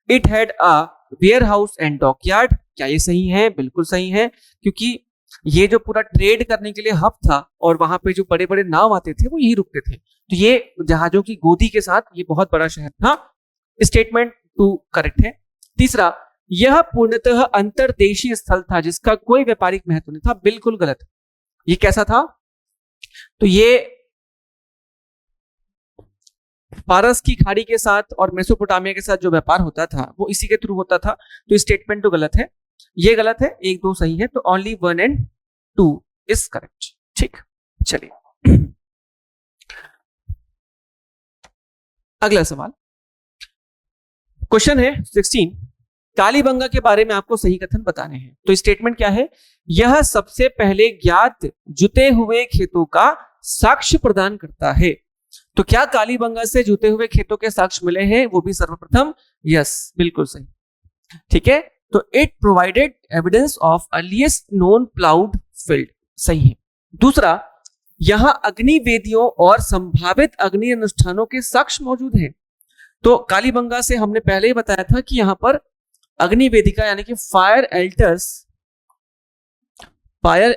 A: It had a warehouse and dockyard. क्या ये सही है? बिल्कुल सही है, क्योंकि ये जो पूरा ट्रेड करने के लिए हब था और वहां पे जो बड़े बड़े नाव आते थे वो यही रुकते थे, तो ये जहाजों की गोदी के साथ ये बहुत बड़ा शहर था। स्टेटमेंट 2 करेक्ट है। तीसरा, यह पूर्णतः अंतर्देशीय स्थल था जिसका कोई व्यापारिक महत्व नहीं था। बिल्कुल गलत। ये कैसा था? तो ये फारस की खाड़ी के साथ और मेसोपोटामिया के साथ जो व्यापार होता था वो इसी के थ्रू होता था, तो स्टेटमेंट तो गलत है, ये गलत है, 1 2 सही है, तो ओनली 1 एंड 2 इज करेक्ट। ठीक, चलिए अगला सवाल, क्वेश्चन है 16। कालीबंगा के बारे में आपको सही कथन बताने हैं। तो स्टेटमेंट क्या है? यह सबसे पहले ज्ञात जुते हुए खेतों का साक्ष्य प्रदान करता है। तो क्या कालीबंगा से जुते हुए खेतों के साक्ष्य मिले हैं? वो भी सर्वप्रथम, यस, बिल्कुल सही। ठीक है, तो it provided evidence of earliest known ploughed field, सही है। दूसरा, यहां अग्नि वेदियों और संभावित अग्नि अनुष्ठानों के साक्ष्य मौजूद हैं। तो कालीबंगा से हमने पहले ही बताया था कि यहां पर अग्नि वेदिका यानी कि फायर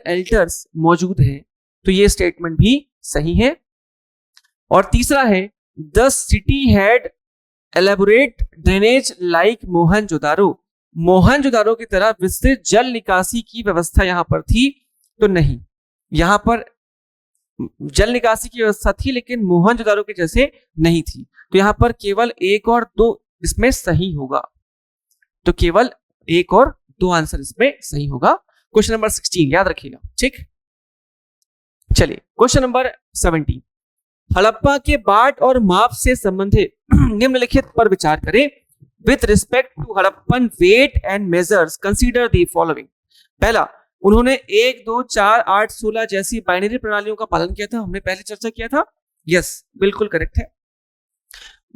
A: एल्टर्स मौजूद हैं, तो ये स्टेटमेंट भी सही है। और तीसरा है, the city had elaborate drainage like Mohenjodaro. Mohenjodaro की तरह विस्तृत जल निकासी की व्यवस्था यहां पर थी, तो नहीं, यहां पर जल निकासी की व्यवस्था थी लेकिन मोहनजोदारो के जैसे नहीं थी, तो यहां पर केवल 1 और 2 इसमें सही होगा, तो केवल 1 और 2 आंसर इसमें सही होगा। क्वेश्चन नंबर 16 याद रखिएगा। ठीक, चलिए क्वेश्चन नंबर 17। हड़प्पा के बाट और माप से संबंधित निम्नलिखित पर विचार करें। With respect to Harappan weight and measures consider the following. पहला, उन्होंने 1, 2, 4, 8, 16 जैसी बाइनरी प्रणालियों का पालन किया था, हमने पहले चर्चा किया था। यस, बिल्कुल करेक्ट है।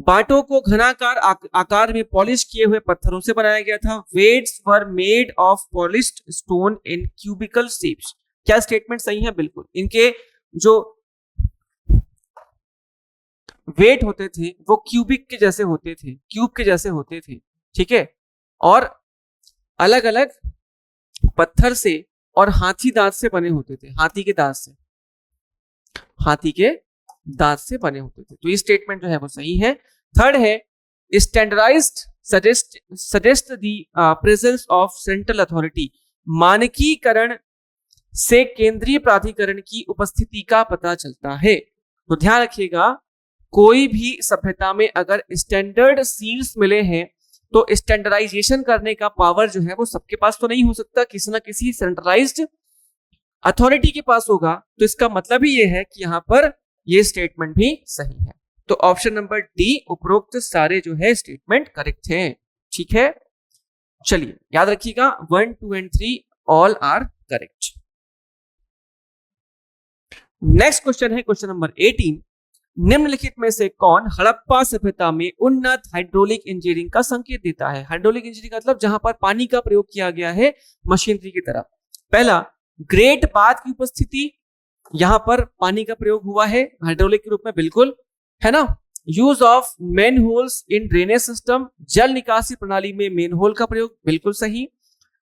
A: बाटों को घनाकार आकार में पॉलिश किए हुए पत्थरों से बनाया गया था। Weights were made of polished stone in cubical shapes. क्या स्टेटमेंट सही है? बिल्कुल। इनके जो वेट होते थे वो क्यूबिक के जैसे होते थे, क्यूब के जैसे होते थे, ठीक है, और अलग अलग पत्थर से और हाथी दांत से बने होते थे, हाथी के दांत से, हाथी के दांत से बने होते थे। तो ये स्टेटमेंट जो है वो सही है। थर्ड है, standardised suggest the presence of central authority. मानकीकरण से केंद्रीय प्राधिकरण की उपस्थिति का पता चलता है। तो ध्यान रखिएगा, कोई भी सभ्यता में अगर स्टैंडर्ड सील्स मिले हैं तो स्टैंडर्डाइजेशन करने का पावर जो है वो सबके पास तो नहीं हो सकता, किसी ना किसी सेंट्रलाइज्ड अथॉरिटी के पास होगा। तो इसका मतलब ही ये है कि यहां पर ये स्टेटमेंट भी सही है। तो ऑप्शन नंबर डी, उपरोक्त सारे जो है स्टेटमेंट करेक्ट हैं। ठीक है, चलिए याद रखिएगा 1, 2 and 3 all are correct. Next question है क्वेश्चन नंबर 18। निम्नलिखित में से कौन हड़प्पा सभ्यता में उन्नत हाइड्रोलिक इंजीनियरिंग का संकेत देता है? हाइड्रोलिक इंजीनियरिंग का मतलब जहां पर पानी का प्रयोग किया गया है मशीनरी की तरह। पहला, ग्रेट बाथ की उपस्थिति, यहां पर पानी का प्रयोग हुआ है हाइड्रोलिक के रूप में, बिल्कुल है ना। Use of main holes in drainage system, जल निकासी प्रणाली में मेन होल का प्रयोग, बिल्कुल सही।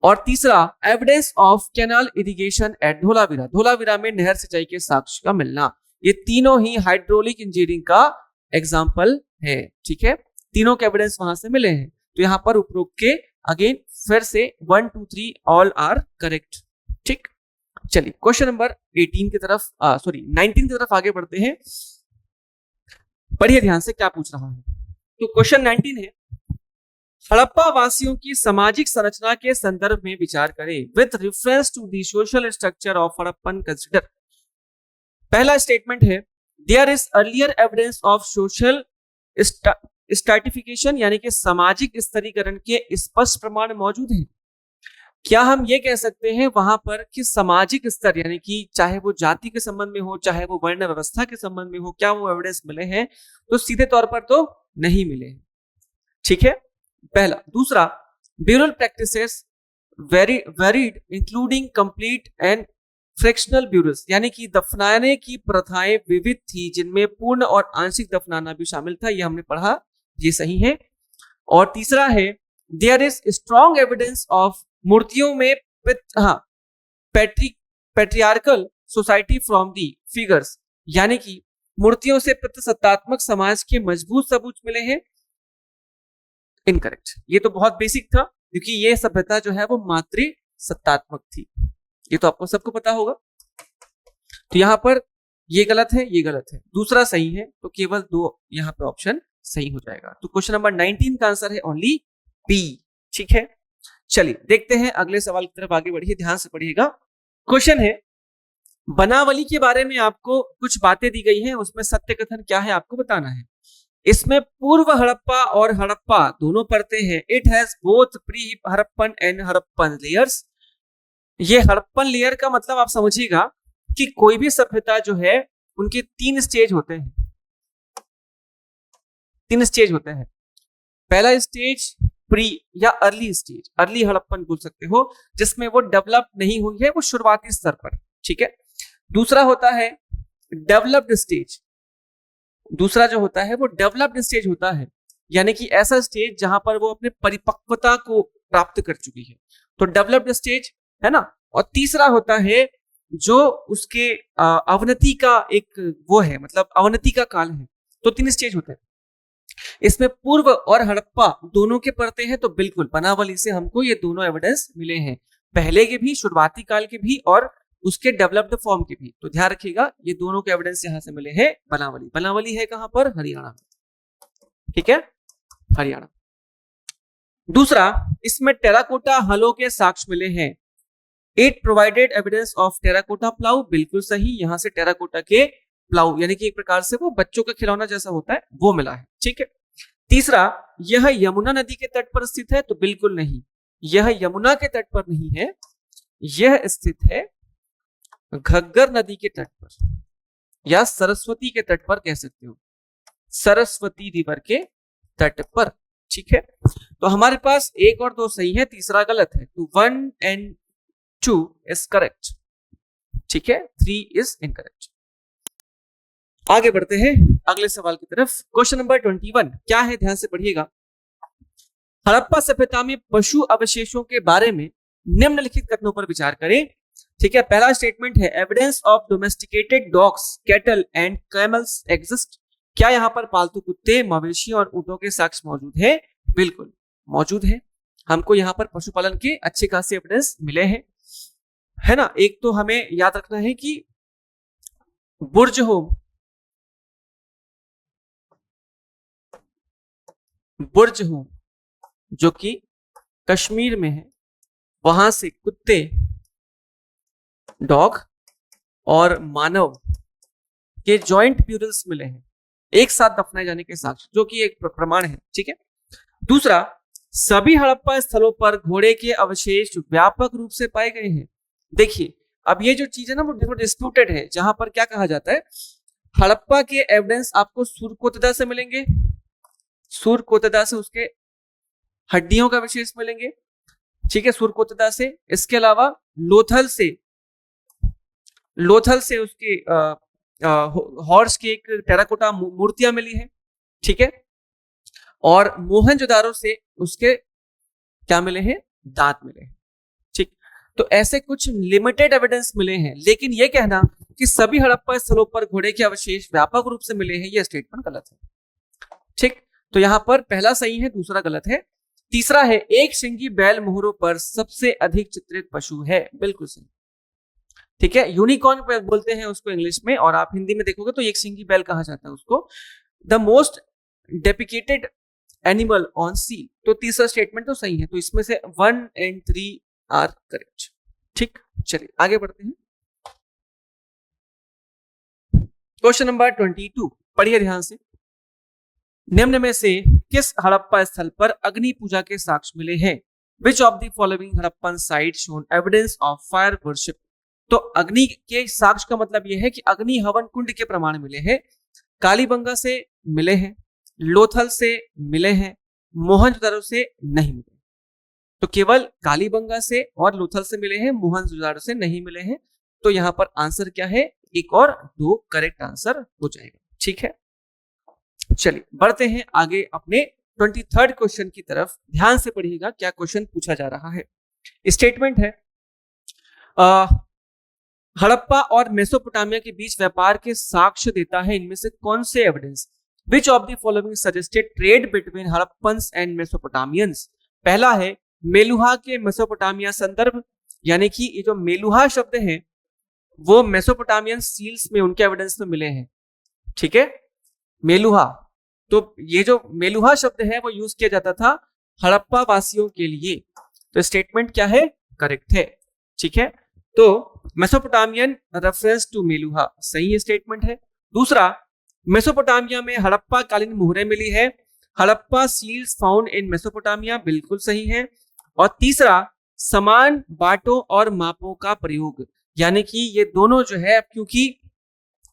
A: और तीसरा, evidence of canal irrigation at Dholavira, Dholavira में नहर सिंचाई के साक्ष्य का मिलना। ये तीनों ही हाइड्रोलिक इंजीनियरिंग का एग्जाम्पल है। ठीक है, तीनों के एविडेंस वहां से मिले हैं। तो यहां पर उपरोक्त के अगेन फिर से 1, 2, 3 ऑल आर करेक्ट। ठीक, चलिए क्वेश्चन नंबर 19 की तरफ आगे बढ़ते हैं। पढ़िए ध्यान से क्या पूछ रहा है। तो क्वेश्चन 19 है, हड़प्पा वासियों की सामाजिक संरचना के संदर्भ में विचार करें with reference to the social structure of Harappan consider. पहला स्टेटमेंट है, there is earlier evidence of social stratification, यानी कि सामाजिक स्तरीकरण के स्पष्ट प्रमाण मौजूद हैं। क्या हम ये कह सकते हैं वहां पर कि सामाजिक स्तर, यानी कि चाहे वो जाति के संबंध में हो, चाहे वो वर्ण व्यवस्था के संबंध में हो, क्या वो एविडेंस मिले हैं? तो सीधे तौर पर तो नहीं मिले हैं। ठीक है, पहला। दूसरा, burial practices varied including complete and fractional burials, यानी कि दफनाने की प्रथाएं विविध थी जिनमें पूर्ण और आंशिक दफनाना भी शामिल था, ये हमने पढ़ा, ये सही है। और तीसरा है, there is strong evidence of मूर्तियों में patriarchal society from the figures, यानी कि मूर्तियों से प्रजासत्तात्मक समाज के मजबूत सबूत मिले हैं। इनकरेक्ट, ये तो बहुत बेसिक था क्योंकि ये सभ्यता जो है वो मातृ सत्तात्मक थी, ये तो आपको सबको पता होगा। तो यहां पर ये गलत है, ये गलत है, दूसरा सही है, तो केवल 2 यहां पे ऑप्शन सही हो जाएगा। तो क्वेश्चन नंबर 19 का आंसर है ओनली बी। ठीक है, चलिए देखते हैं अगले सवाल की तरफ आगे बढ़िए, ध्यान से पढ़िएगा। क्वेश्चन है, बनावली के बारे में आपको कुछ बातें दी गई हैं, उसमें सत्य कथन क्या है आपको बताना है। इसमें पूर्व हड़प्पा और हड़प्पा दोनों परतें हैं। It has both pre Harappan and Harappan layers. ये हड़प्पन लेयर का मतलब आप समझिएगा कि कोई भी सभ्यता जो है उनके 3 स्टेज होते हैं, 3 स्टेज होते हैं। पहला स्टेज प्री या अर्ली स्टेज, अर्ली हड़प्पन बोल सकते हो, जिसमें वो डेवलप नहीं हुई है, वो शुरुआती स्तर पर। ठीक है, दूसरा होता है डेवलप्ड स्टेज, दूसरा जो होता है वो डेवलप्ड स्टेज होता है, यानी कि ऐसा स्टेज जहां पर वो अपने परिपक्वता को प्राप्त कर चुकी है, तो डेवलप्ड स्टेज है ना। और तीसरा होता है जो उसके अवनति का एक वो है, मतलब अवनति का काल है। तो 3 स्टेज होते हैं। इसमें पूर्व और हड़प्पा दोनों के परते हैं, तो बिल्कुल बनावली से हमको ये दोनों एविडेंस मिले हैं, पहले के भी, शुरुआती काल के भी और उसके डेवलप्ड फॉर्म के भी। तो ध्यान रखिएगा ये दोनों के एविडेंस यहां से मिले हैं बनावली। बनावली है कहां पर? हरियाणा। ठीक है, हरियाणा। दूसरा, इसमें टेराकोटा हलों के साक्ष्य मिले हैं। It provided evidence of terracotta plough, बिल्कुल सही, यहां से टेराकोटा के प्लाउ, यानी कि एक प्रकार से वो बच्चों का खिलौना जैसा होता है, वो मिला है। ठीक है, तीसरा, यह यमुना नदी के तट पर स्थित है, तो बिल्कुल नहीं, यह यमुना के तट पर नहीं है, यह स्थित है घग्गर नदी के तट पर या सरस्वती के तट पर कह सकते हो, सरस्वती रिवर के तट पर। ठीक है, तो हमारे पास 1 और 2 सही है, तीसरा गलत है, तो 1 and 2 इज करेक्ट। ठीक है, 3 इज इनकरेक्ट। आगे बढ़ते हैं अगले सवाल की तरफ। क्वेश्चन नंबर 21 क्या है, ध्यान से पढ़िएगा। हड़प्पा सभ्यता में पशु अवशेषों के बारे में निम्नलिखित कथनों पर विचार करें। ठीक है, पहला स्टेटमेंट है evidence of domesticated dogs, cattle and camels exist. क्या यहाँ पर पालतू कुत्ते, मवेशी और ऊंटों के साक्ष्य मौजूद है? बिल्कुल मौजूद है। हमको यहाँ पर पशुपालन के अच्छे खासे एविडेंस मिले हैं, है ना। एक तो हमें याद रखना है कि बुर्ज होम, बुर्ज होम जो कि कश्मीर में है, वहां से कुत्ते, डॉग और मानव के जॉइंट ब्यूरल्स मिले हैं, एक साथ दफनाए जाने के साक्ष्य, जो कि एक प्रमाण है। ठीक है, दूसरा, सभी हड़प्पा स्थलों पर घोड़े के अवशेष व्यापक रूप से पाए गए हैं। देखिए, अब ये जो चीज है ना वो डिस्प्यूटेड है, जहां पर क्या कहा जाता है, हड़प्पा के एविडेंस आपको सुरकोतदा से मिलेंगे, सुरकोतदा से उसके हड्डियों का अवशेष मिलेंगे। ठीक है, सुरकोतदा से। इसके अलावा लोथल से उसके हॉर्स की एक टेराकोटा मूर्तियां मिली है। ठीक है, और मोहनजोदारो से उसके क्या मिले हैं, दांत मिले हैं। ठीक, तो ऐसे कुछ लिमिटेड एविडेंस मिले हैं, लेकिन यह कहना कि सभी हड़प्पा स्थलों पर घोड़े के अवशेष व्यापक रूप से मिले हैं, यह स्टेटमेंट गलत है। ठीक, तो यहां पर पहला सही है, दूसरा गलत है। तीसरा है एक शिंगी बैल मोहरों पर सबसे अधिक चित्रित पशु है, बिल्कुल सही। ठीक है, यूनिकॉर्न बोलते हैं उसको इंग्लिश में, और आप हिंदी में देखोगे तो एक शिंगी बैल कहा जाता है उसको। द मोस्ट डेपिकेटेड एनिमल ऑन सी, तो तीसरा स्टेटमेंट तो सही है, तो इसमें से 1 and 3 आर करेक्ट। ठीक, चलिए आगे बढ़ते हैं। क्वेश्चन नंबर 22 पढ़िए ध्यान से। निम्न में से किस हड़प्पा स्थल पर अग्नि पूजा के साक्ष्य मिले हैं? Which of the following Harappan site shown evidence of fire worship. तो अग्नि के साक्ष्य का मतलब यह है कि अग्नि हवन कुंड के प्रमाण मिले हैं, कालीबंगा से मिले हैं, लोथल से मिले हैं, मोहनजोदारो से नहीं मिले। तो केवल कालीबंगा से और लोथल से मिले हैं, मोहनजोदारो से नहीं मिले हैं। तो यहां पर आंसर क्या है, 1 और 2 करेक्ट आंसर हो जाएगा। ठीक है, चलिए बढ़ते हैं आगे अपने 23rd क्वेश्चन की तरफ। ध्यान से पढ़िएगा क्या क्वेश्चन पूछा जा रहा है। स्टेटमेंट है हड़प्पा और मेसोपोटामिया के बीच व्यापार के साक्ष्य देता है इनमें से कौन से evidence? Which of the following suggested trade between Harappans and मेसोपोटामियंस। पहला है मेलुहा के मेसोपोटामिया संदर्भ, यानी कि ये जो मेलुहा शब्द है वो मेसोपोटामियन सील्स में उनके एविडेंस में मिले हैं। ठीक है, मेलुहा, तो ये जो मेलुहा शब्द है वो यूज किया जाता था हड़प्पा वासियों के लिए। तो स्टेटमेंट क्या है, करेक्ट है। ठीक है, तो मेसोपोटामियन रेफरेंस टू मेलुहा सही स्टेटमेंट है। दूसरा, मेसोपोटामिया में हड़प्पा कालीन मुहरें मिली है, Harappa seals found in Mesopotamia, बिल्कुल सही है। और तीसरा, समान बाटों और मापों का प्रयोग, यानी कि ये दोनों जो है, क्योंकि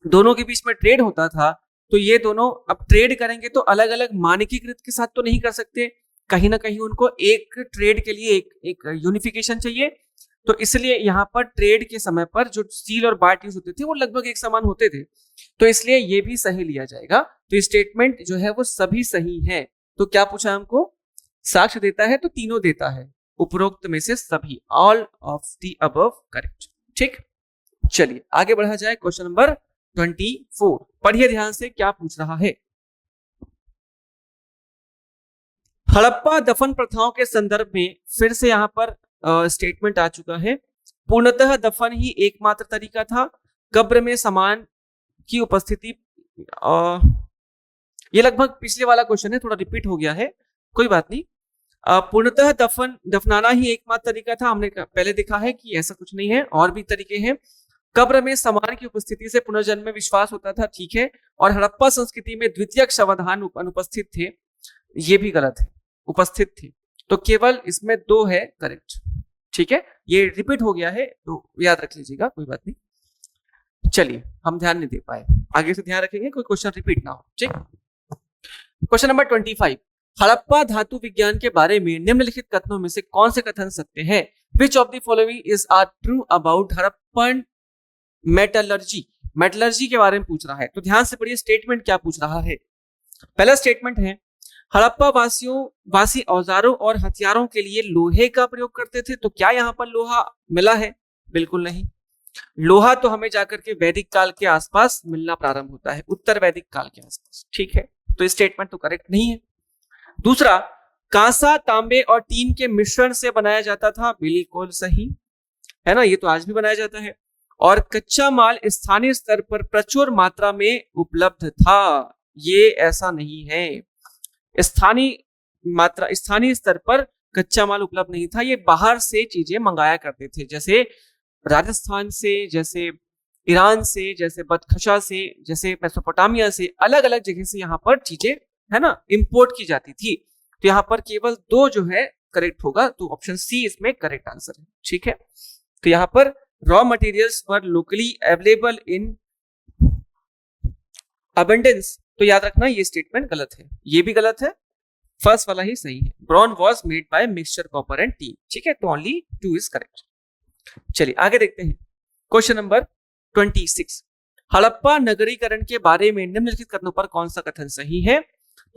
A: दोनों के बीच में ट्रेड होता था, तो ये दोनों अब ट्रेड करेंगे तो अलग अलग मानकीकृत के साथ तो नहीं कर सकते, कहीं ना कहीं उनको एक ट्रेड के लिए एक यूनिफिकेशन चाहिए। तो इसलिए यहाँ पर ट्रेड के समय पर जो सील और बाट यूज होते थे वो लगभग एक समान होते थे, तो इसलिए ये भी सही लिया जाएगा। तो स्टेटमेंट जो है वो सभी सही है। तो क्या पूछा हमको, साक्ष्य देता है तो तीनों देता है, उपरोक्त में से सभी, all of the above correct. ठीक, चलिए आगे बढ़ा जाए। क्वेश्चन नंबर 24 पढ़िए ध्यान से क्या पूछ रहा है। हड़प्पा दफन प्रथाओं के संदर्भ में फिर से यहाँ पर स्टेटमेंट आ चुका है, पूर्णतः दफन ही एकमात्र तरीका था, कब्र में सामान की उपस्थिति, ये लगभग पिछले वाला क्वेश्चन है, थोड़ा रिपीट हो गया है, कोई बात नहीं। पूर्णतः दफनाना ही एकमात्र तरीका था, हमने पहले देखा है कि ऐसा कुछ नहीं है, और भी तरीके हैं। कब्र में सामान की उपस्थिति से पुनर्जन्म में विश्वास होता था, ठीक है। और हड़प्पा संस्कृति में द्वितीयक शवाधान अनुपस्थित थे, ये भी गलत है, उपस्थित थे। तो केवल इसमें 2 है करेक्ट। ठीक है, ये रिपीट हो गया है तो याद रख लीजिएगा, कोई बात नहीं। चलिए, हम ध्यान नहीं दे पाए, आगे से ध्यान रखेंगे कोई क्वेश्चन रिपीट ना हो। ठीक, क्वेश्चन नंबर 25, हड़प्पा धातु विज्ञान के बारे में निम्नलिखित कथनों में से कौन से कथन सत्य हैं? Which of the following is are true about Harappan metallurgy? Metallurgy के बारे में पूछ रहा है, तो ध्यान से पढ़िए स्टेटमेंट क्या पूछ रहा है। पहला स्टेटमेंट है, हड़प्पा वासी औजारों और हथियारों के लिए लोहे का प्रयोग करते थे। तो क्या यहाँ पर लोहा मिला है? बिल्कुल नहीं। लोहा तो हमें जाकर के वैदिक काल के आसपास मिलना प्रारंभ होता है, उत्तर वैदिक काल के आसपास। ठीक है, तो स्टेटमेंट तो करेक्ट नहीं है। दूसरा, कांसा, तांबे और टीन के मिश्रण से बनाया जाता था। बिल्कुल सही है ना, ये तो आज भी बनाया जाता है। और कच्चा माल स्थानीय स्तर पर प्रचुर मात्रा में उपलब्ध था। ये ऐसा नहीं है, स्थानीय स्तर पर कच्चा माल उपलब्ध नहीं था, ये बाहर से चीजें मंगाया करते थे, जैसे राजस्थान से, जैसे ईरान से, जैसे बदखशा से, जैसे मेसोपोटामिया से, अलग अलग जगह से यहाँ पर चीजें है ना इंपोर्ट की जाती थी। तो यहाँ पर केवल 2 जो है करेक्ट होगा, तो ऑप्शन सी इसमें करेक्ट आंसर है। ठीक है, तो यहाँ पर raw materials were locally available in abundance, तो याद रखना ये स्टेटमेंट गलत है, ये भी गलत है, फर्स्ट वाला ही सही है। Bronze was made by mixture copper and tin. ठीक है, तो ओनली 2 इज करेक्ट। चलिए आगे देखते हैं, क्वेश्चन नंबर 26, हड़प्पा नगरीकरण के बारे में निम्नलिखित कथनों पर कौन सा कथन सही है?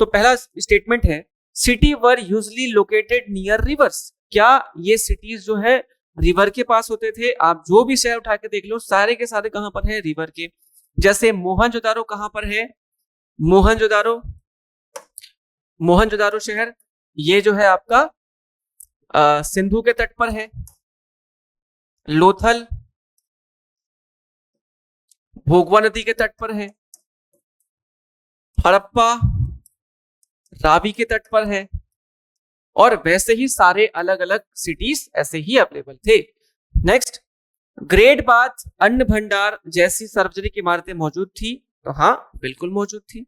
A: तो पहला स्टेटमेंट है, सिटी वर यूजली लोकेटेड नियर रिवर्स। क्या ये सिटीज जो है रिवर के पास होते थे? आप जो भी शहर उठा के देख लो, सारे के सारे कहां पर है? रिवर के। जैसे मोहनजोदारो कहां पर है? मोहनजोदारो शहर ये जो है आपका सिंधु के तट पर है। लोथल भोगवा नदी के तट पर है। हड़प्पा रावी के तट पर है। और वैसे ही सारे अलग अलग सिटीज ऐसे ही अवेलेबल थे। नेक्स्ट, ग्रेट बाथ, अन्न भंडार जैसी सार्वजनिक इमारतें मौजूद थी। तो हाँ, बिल्कुल मौजूद थी।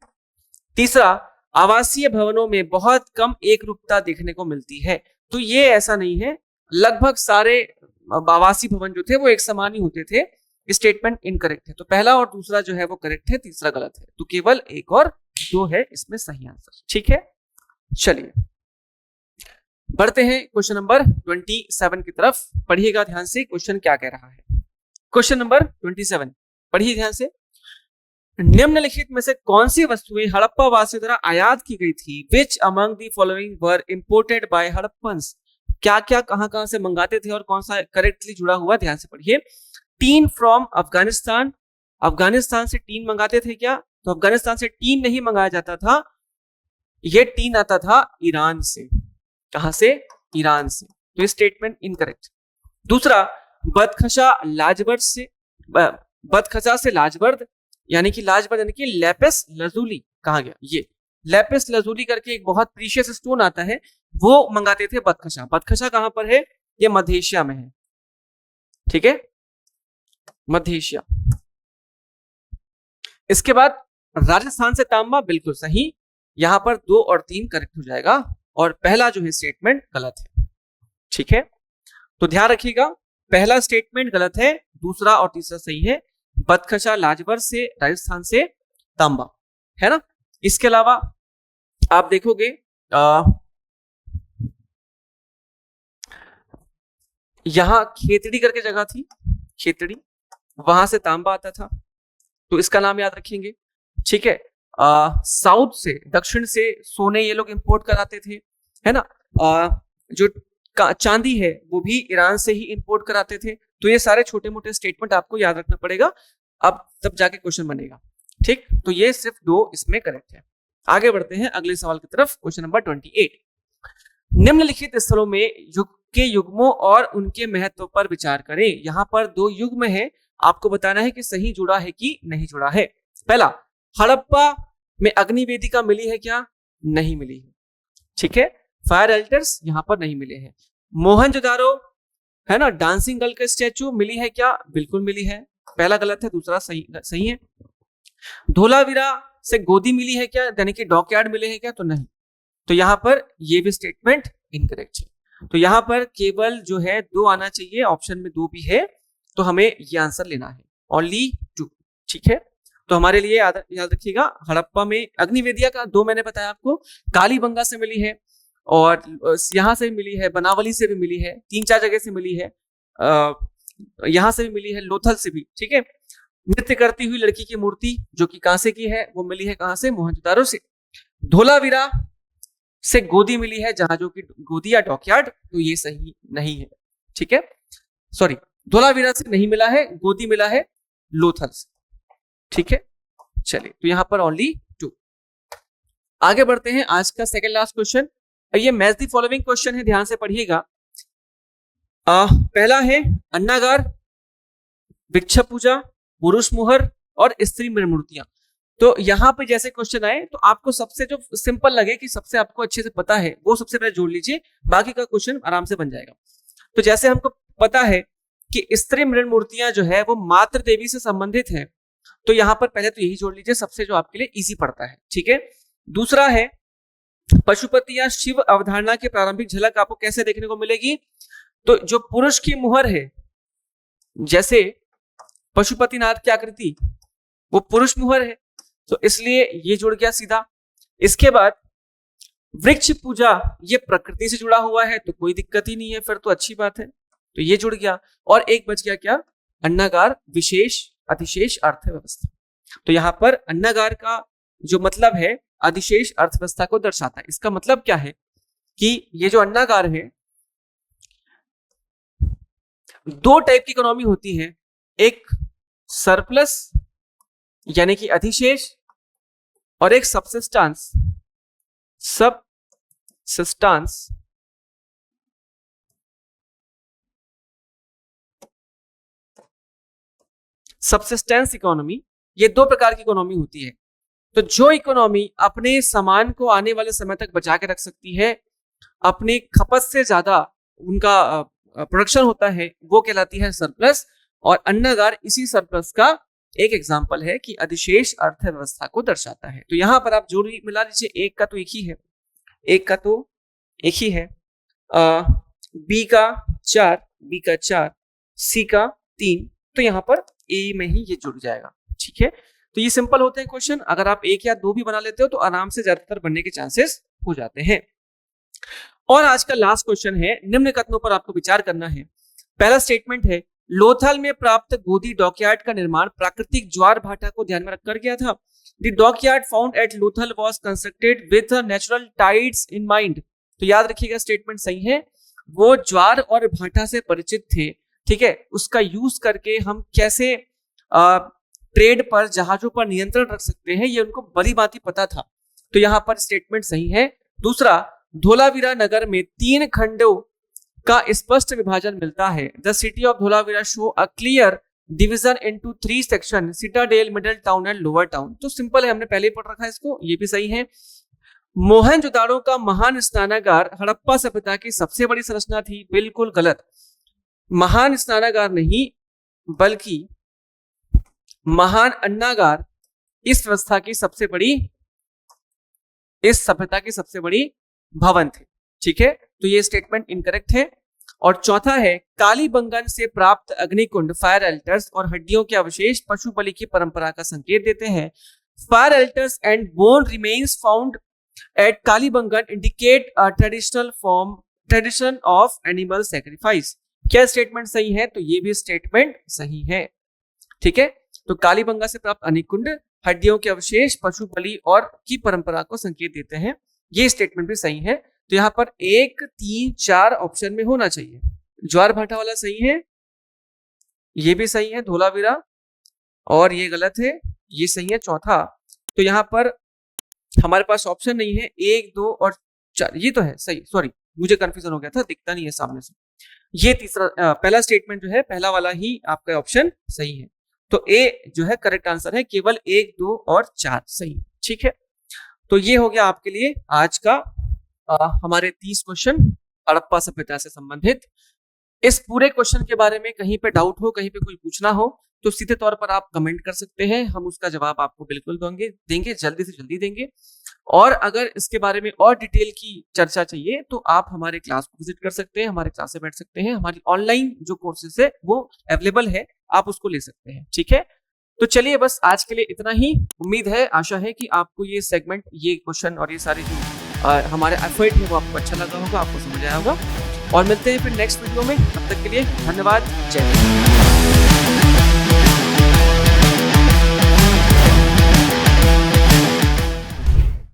A: तीसरा, आवासीय भवनों में बहुत कम एक रूपता देखने को मिलती है। तो ये ऐसा नहीं है, लगभग सारे आवासीय भवन जो थे वो एक समान ही होते थे। स्टेटमेंट इनकरेक्ट है, तो पहला और दूसरा जो है वो करेक्ट है, तीसरा गलत है। तो केवल 1 और 2 है इसमें सही आंसर। ठीक है, चलिए बढ़ते हैं क्वेश्चन नंबर 27 की तरफ। पढ़िएगा ध्यान से, क्वेश्चन क्या कह रहा है। क्वेश्चन नंबर 27 पढ़िए ध्यान से, निम्नलिखित में से कौन सी वस्तुएं हड़प्पा वासियों द्वारा आयात की गई थी? Which among the following were imported by Harappans? क्या क्या कहां से मंगाते थे और कौन सा करेक्टली जुड़ा हुआ? ध्यान से पढ़िए। टीन फ्रॉम अफगानिस्तान, अफगानिस्तान से टीन मंगाते थे क्या? तो अफगानिस्तान से टीन नहीं मंगाया जाता था, ये टीन आता था ईरान से। कहां से? ईरान से। तो स्टेटमेंट इनकरेक्ट। दूसरा, बदखशा लाजवर्द से, बदखशा से लाजवर्द यानी कि लाजवर्द यानी कि लैपिस लजूली कहा गया? ये लैपिस लजूली करके एक बहुत प्रीशियस स्टोन आता है, वो मंगाते थे बदखशा। बदखशा कहां पर है? ये मध्य एशिया में है। ठीक है, मध्य एशिया। इसके बाद राजस्थान से तांबा, बिल्कुल सही। यहां पर 2 और 3 करेक्ट हो जाएगा और पहला जो है स्टेटमेंट गलत है। ठीक है, तो ध्यान रखिएगा, पहला स्टेटमेंट गलत है, दूसरा और तीसरा सही है। बदखशा लाजवर से, राजस्थान से तांबा, है ना। इसके अलावा आप देखोगे यहां खेतड़ी करके जगह थी, खेतड़ी, वहां से तांबा आता था, तो इसका नाम याद रखेंगे। ठीक है, साउथ से, दक्षिण से सोने ये लोग इंपोर्ट कराते थे, है ना। जो चांदी है वो भी ईरान से ही इंपोर्ट कराते थे। तो ये सारे छोटे मोटे स्टेटमेंट आपको याद रखना पड़ेगा, अब तब जाके क्वेश्चन बनेगा। ठीक, तो ये सिर्फ 2 इसमें करेक्ट है। आगे बढ़ते हैं अगले सवाल की तरफ, क्वेश्चन नंबर 28, निम्नलिखित स्थलों में युग के युग्मों और उनके महत्व पर विचार करें। यहां पर 2 युग्म है, आपको बताना है कि सही जुड़ा है कि नहीं जुड़ा है। पहला, हड़प्पा में अग्नि वेदिका मिली है क्या? नहीं मिली है। ठीक है, फायर अल्टर्स यहां पर नहीं मिले हैं। मोहनजोदारो है ना, डांसिंग गर्ल का स्टैचू मिली है क्या? बिल्कुल मिली है, पहला गलत है, दूसरा सही है। धोलावीरा से गोदी मिली है क्या, यानी कि डॉकयार्ड मिले हैं क्या? तो नहीं। तो यहाँ पर ये भी स्टेटमेंट इनकरेक्ट है। तो यहाँ पर केवल जो है 2 आना चाहिए, ऑप्शन में 2 भी है, तो हमें ये आंसर लेना है, ओनली 2। ठीक है, तो हमारे लिए याद रखिएगा, हड़प्पा में अग्निवेदिया का 2 मैंने बताया आपको, कालीबंगा से मिली है और यहाँ से भी मिली है, बनावली से भी मिली है, 3-4 जगह से मिली है, यहाँ से भी मिली है, लोथल से भी। ठीक है, नृत्य करती हुई लड़की की मूर्ति जो कि कांसे की है, वो मिली है कहां से, मोहनजोदारो से। धोलावीरा से गोदी मिली है, जहां जो कि गोदी या डॉकयार्ड, तो ये सही नहीं है। ठीक है, सॉरी, धोलावीरा से नहीं मिला है, गोदी मिला है लोथल से। ठीक है, चलिए, तो यहां पर ओनली 2। आगे बढ़ते हैं, आज का सेकंड लास्ट क्वेश्चन, ये मैच द फॉलोइंग क्वेश्चन है, ध्यान से पढ़िएगा। पहला है अन्नागार, भिक्षा पूजा, पुरुष मुहर और स्त्री मूर्तियां। तो यहाँ पे जैसे क्वेश्चन आए तो आपको सबसे जो सिंपल लगे कि सबसे आपको अच्छे से पता है वो सबसे पहले जोड़ लीजिए, बाकी का क्वेश्चन आराम से बन जाएगा। तो जैसे हमको पता है कि स्त्री मृण मूर्तियां जो है वो मातृ देवी से संबंधित है, तो यहाँ पर पहले तो यही जोड़ लीजिए, सबसे जो आपके लिए इजी पड़ता है। ठीक है, दूसरा है पशुपति या शिव अवधारणा की प्रारंभिक झलक आपको कैसे देखने को मिलेगी, तो जो पुरुष की मुहर है, जैसे पशुपतिनाथ की आकृति वो पुरुष मुहर है, तो इसलिए ये जुड़ गया सीधा। इसके बाद वृक्ष पूजा, ये प्रकृति से जुड़ा हुआ है, तो कोई दिक्कत ही नहीं है, फिर तो अच्छी बात है, तो ये जुड़ गया। और एक बच गया क्या, अन्नागार विशेष अधिशेष अर्थव्यवस्था। तो यहां पर अन्नागार का जो मतलब है अधिशेष अर्थव्यवस्था को दर्शाता है। इसका मतलब क्या है कि ये जो अन्नागार है, 2 टाइप की इकोनॉमी होती है, एक सरप्लस यानी कि अधिशेष, और एक सबसिस्टेंस। सबसिस्टेंस इकोनॉमी, ये 2 प्रकार की इकोनॉमी होती है। तो जो इकोनॉमी अपने सामान को आने वाले समय तक बचा के रख सकती है, अपनी खपत से ज्यादा उनका प्रोडक्शन होता है, वो कहलाती है सरप्लस। और अन्नागार इसी सरप्लस का एक एग्जांपल है कि अधिशेष अर्थव्यवस्था को दर्शाता है। तो यहां पर आप जोड़ी मिला लीजिए, एक का तो एक ही है, बी का 4, सी का 3, तो यहां पर ए में ही ये जुड़ जाएगा। ठीक है, तो ये सिंपल होते हैं क्वेश्चन, अगर आप 1 या 2 भी बना लेते हो तो आराम से ज्यादातर बनने के चांसेस हो जाते हैं। और आज का लास्ट क्वेश्चन है, निम्न कथनों पर आपको विचार करना है। पहला स्टेटमेंट है, लोथल में प्राप्त गोदी डॉकयार्ड का निर्माण प्राकृतिक ज्वार भाटा को ध्यान में रखकर किया था। The dockyard found at Lothal was constructed with natural tides in mind. तो याद रखिएगा, स्टेटमेंट सही है, वो ज्वार और भाटा से परिचित थे। ठीक है, उसका यूज करके हम कैसे ट्रेड पर, जहाजों पर नियंत्रण रख सकते हैं, ये उनको भली भांति पता था। तो यहाँ पर स्टेटमेंट सही है। दूसरा, धोलावीरा नगर में 3 खंडों का स्पष्ट विभाजन मिलता है। The city of Dholavira show a clear division into 3 section, Citadel, middle town and lower town. तो सिंपल है, हमने पहले ही पढ़ रखा है इसको, ये भी सही है। मोहनजोदाड़ो का महान स्नानागार हड़प्पा सभ्यता की सबसे बड़ी संरचना थी, बिल्कुल गलत। महान स्नानागार नहीं, बल्कि महान अन्नागार इस व्यवस्था की सबसे बड़ी, इस सभ्यता की सबसे बड़ी भवन थे। ठीक है, तो ये स्टेटमेंट इनकरेक्ट है। और चौथा है, कालीबंगन से प्राप्त अग्निकुंड, फायर एल्टर्स और हड्डियों के अवशेष पशु बलि की परंपरा का संकेत देते हैं। Fire एल्टर्स and bone remains found at Kalibangan indicate a tradition of animal sacrifice. क्या स्टेटमेंट सही है? तो ये भी स्टेटमेंट सही है। ठीक है, तो कालीबंगा से प्राप्त अग्निकुंड, हड्डियों के अवशेष पशु बलि और की परंपरा को संकेत देते हैं, ये स्टेटमेंट भी सही है। तो यहाँ पर 1, 3, 4 ऑप्शन में होना चाहिए। ज्वार भाटा वाला सही है, ये भी सही है, धोलावीरा, और ये गलत है, ये सही है चौथा। तो यहाँ पर हमारे पास ऑप्शन नहीं है 1, 2 और 4, ये तो है सही, सॉरी मुझे कंफ्यूजन हो गया था, दिखता नहीं है सामने से। ये तीसरा, पहला स्टेटमेंट जो है, पहला वाला ही आपका ऑप्शन सही है। तो ए जो है करेक्ट आंसर है, केवल 1, 2 और 4 सही। ठीक है, तो ये हो गया आपके लिए आज का हमारे 30 क्वेश्चन हड़प्पा सभ्यता से संबंधित। इस पूरे क्वेश्चन के बारे में कहीं पे डाउट हो, कहीं पे कोई पूछना हो, तो सीधे तौर पर आप कमेंट कर सकते हैं, हम उसका जवाब आपको बिल्कुल देंगे, जल्दी से जल्दी देंगे। और अगर इसके बारे में और डिटेल की चर्चा चाहिए तो आप हमारे क्लास को विजिट कर सकते हैं, हमारे क्लास से बैठ सकते हैं। हमारी ऑनलाइन जो कोर्सेज है वो अवेलेबल है, आप उसको ले सकते हैं। ठीक है, तो चलिए बस आज के लिए इतना ही। उम्मीद है, आशा है कि आपको ये सेगमेंट, ये क्वेश्चन और ये सारे जो हमारे एफर्ट है वो आपको अच्छा लगा होगा, आपको समझ आया होगा। और मिलते हैं फिर नेक्स्ट वीडियो में, तब तक के लिए धन्यवाद, जय हिंद।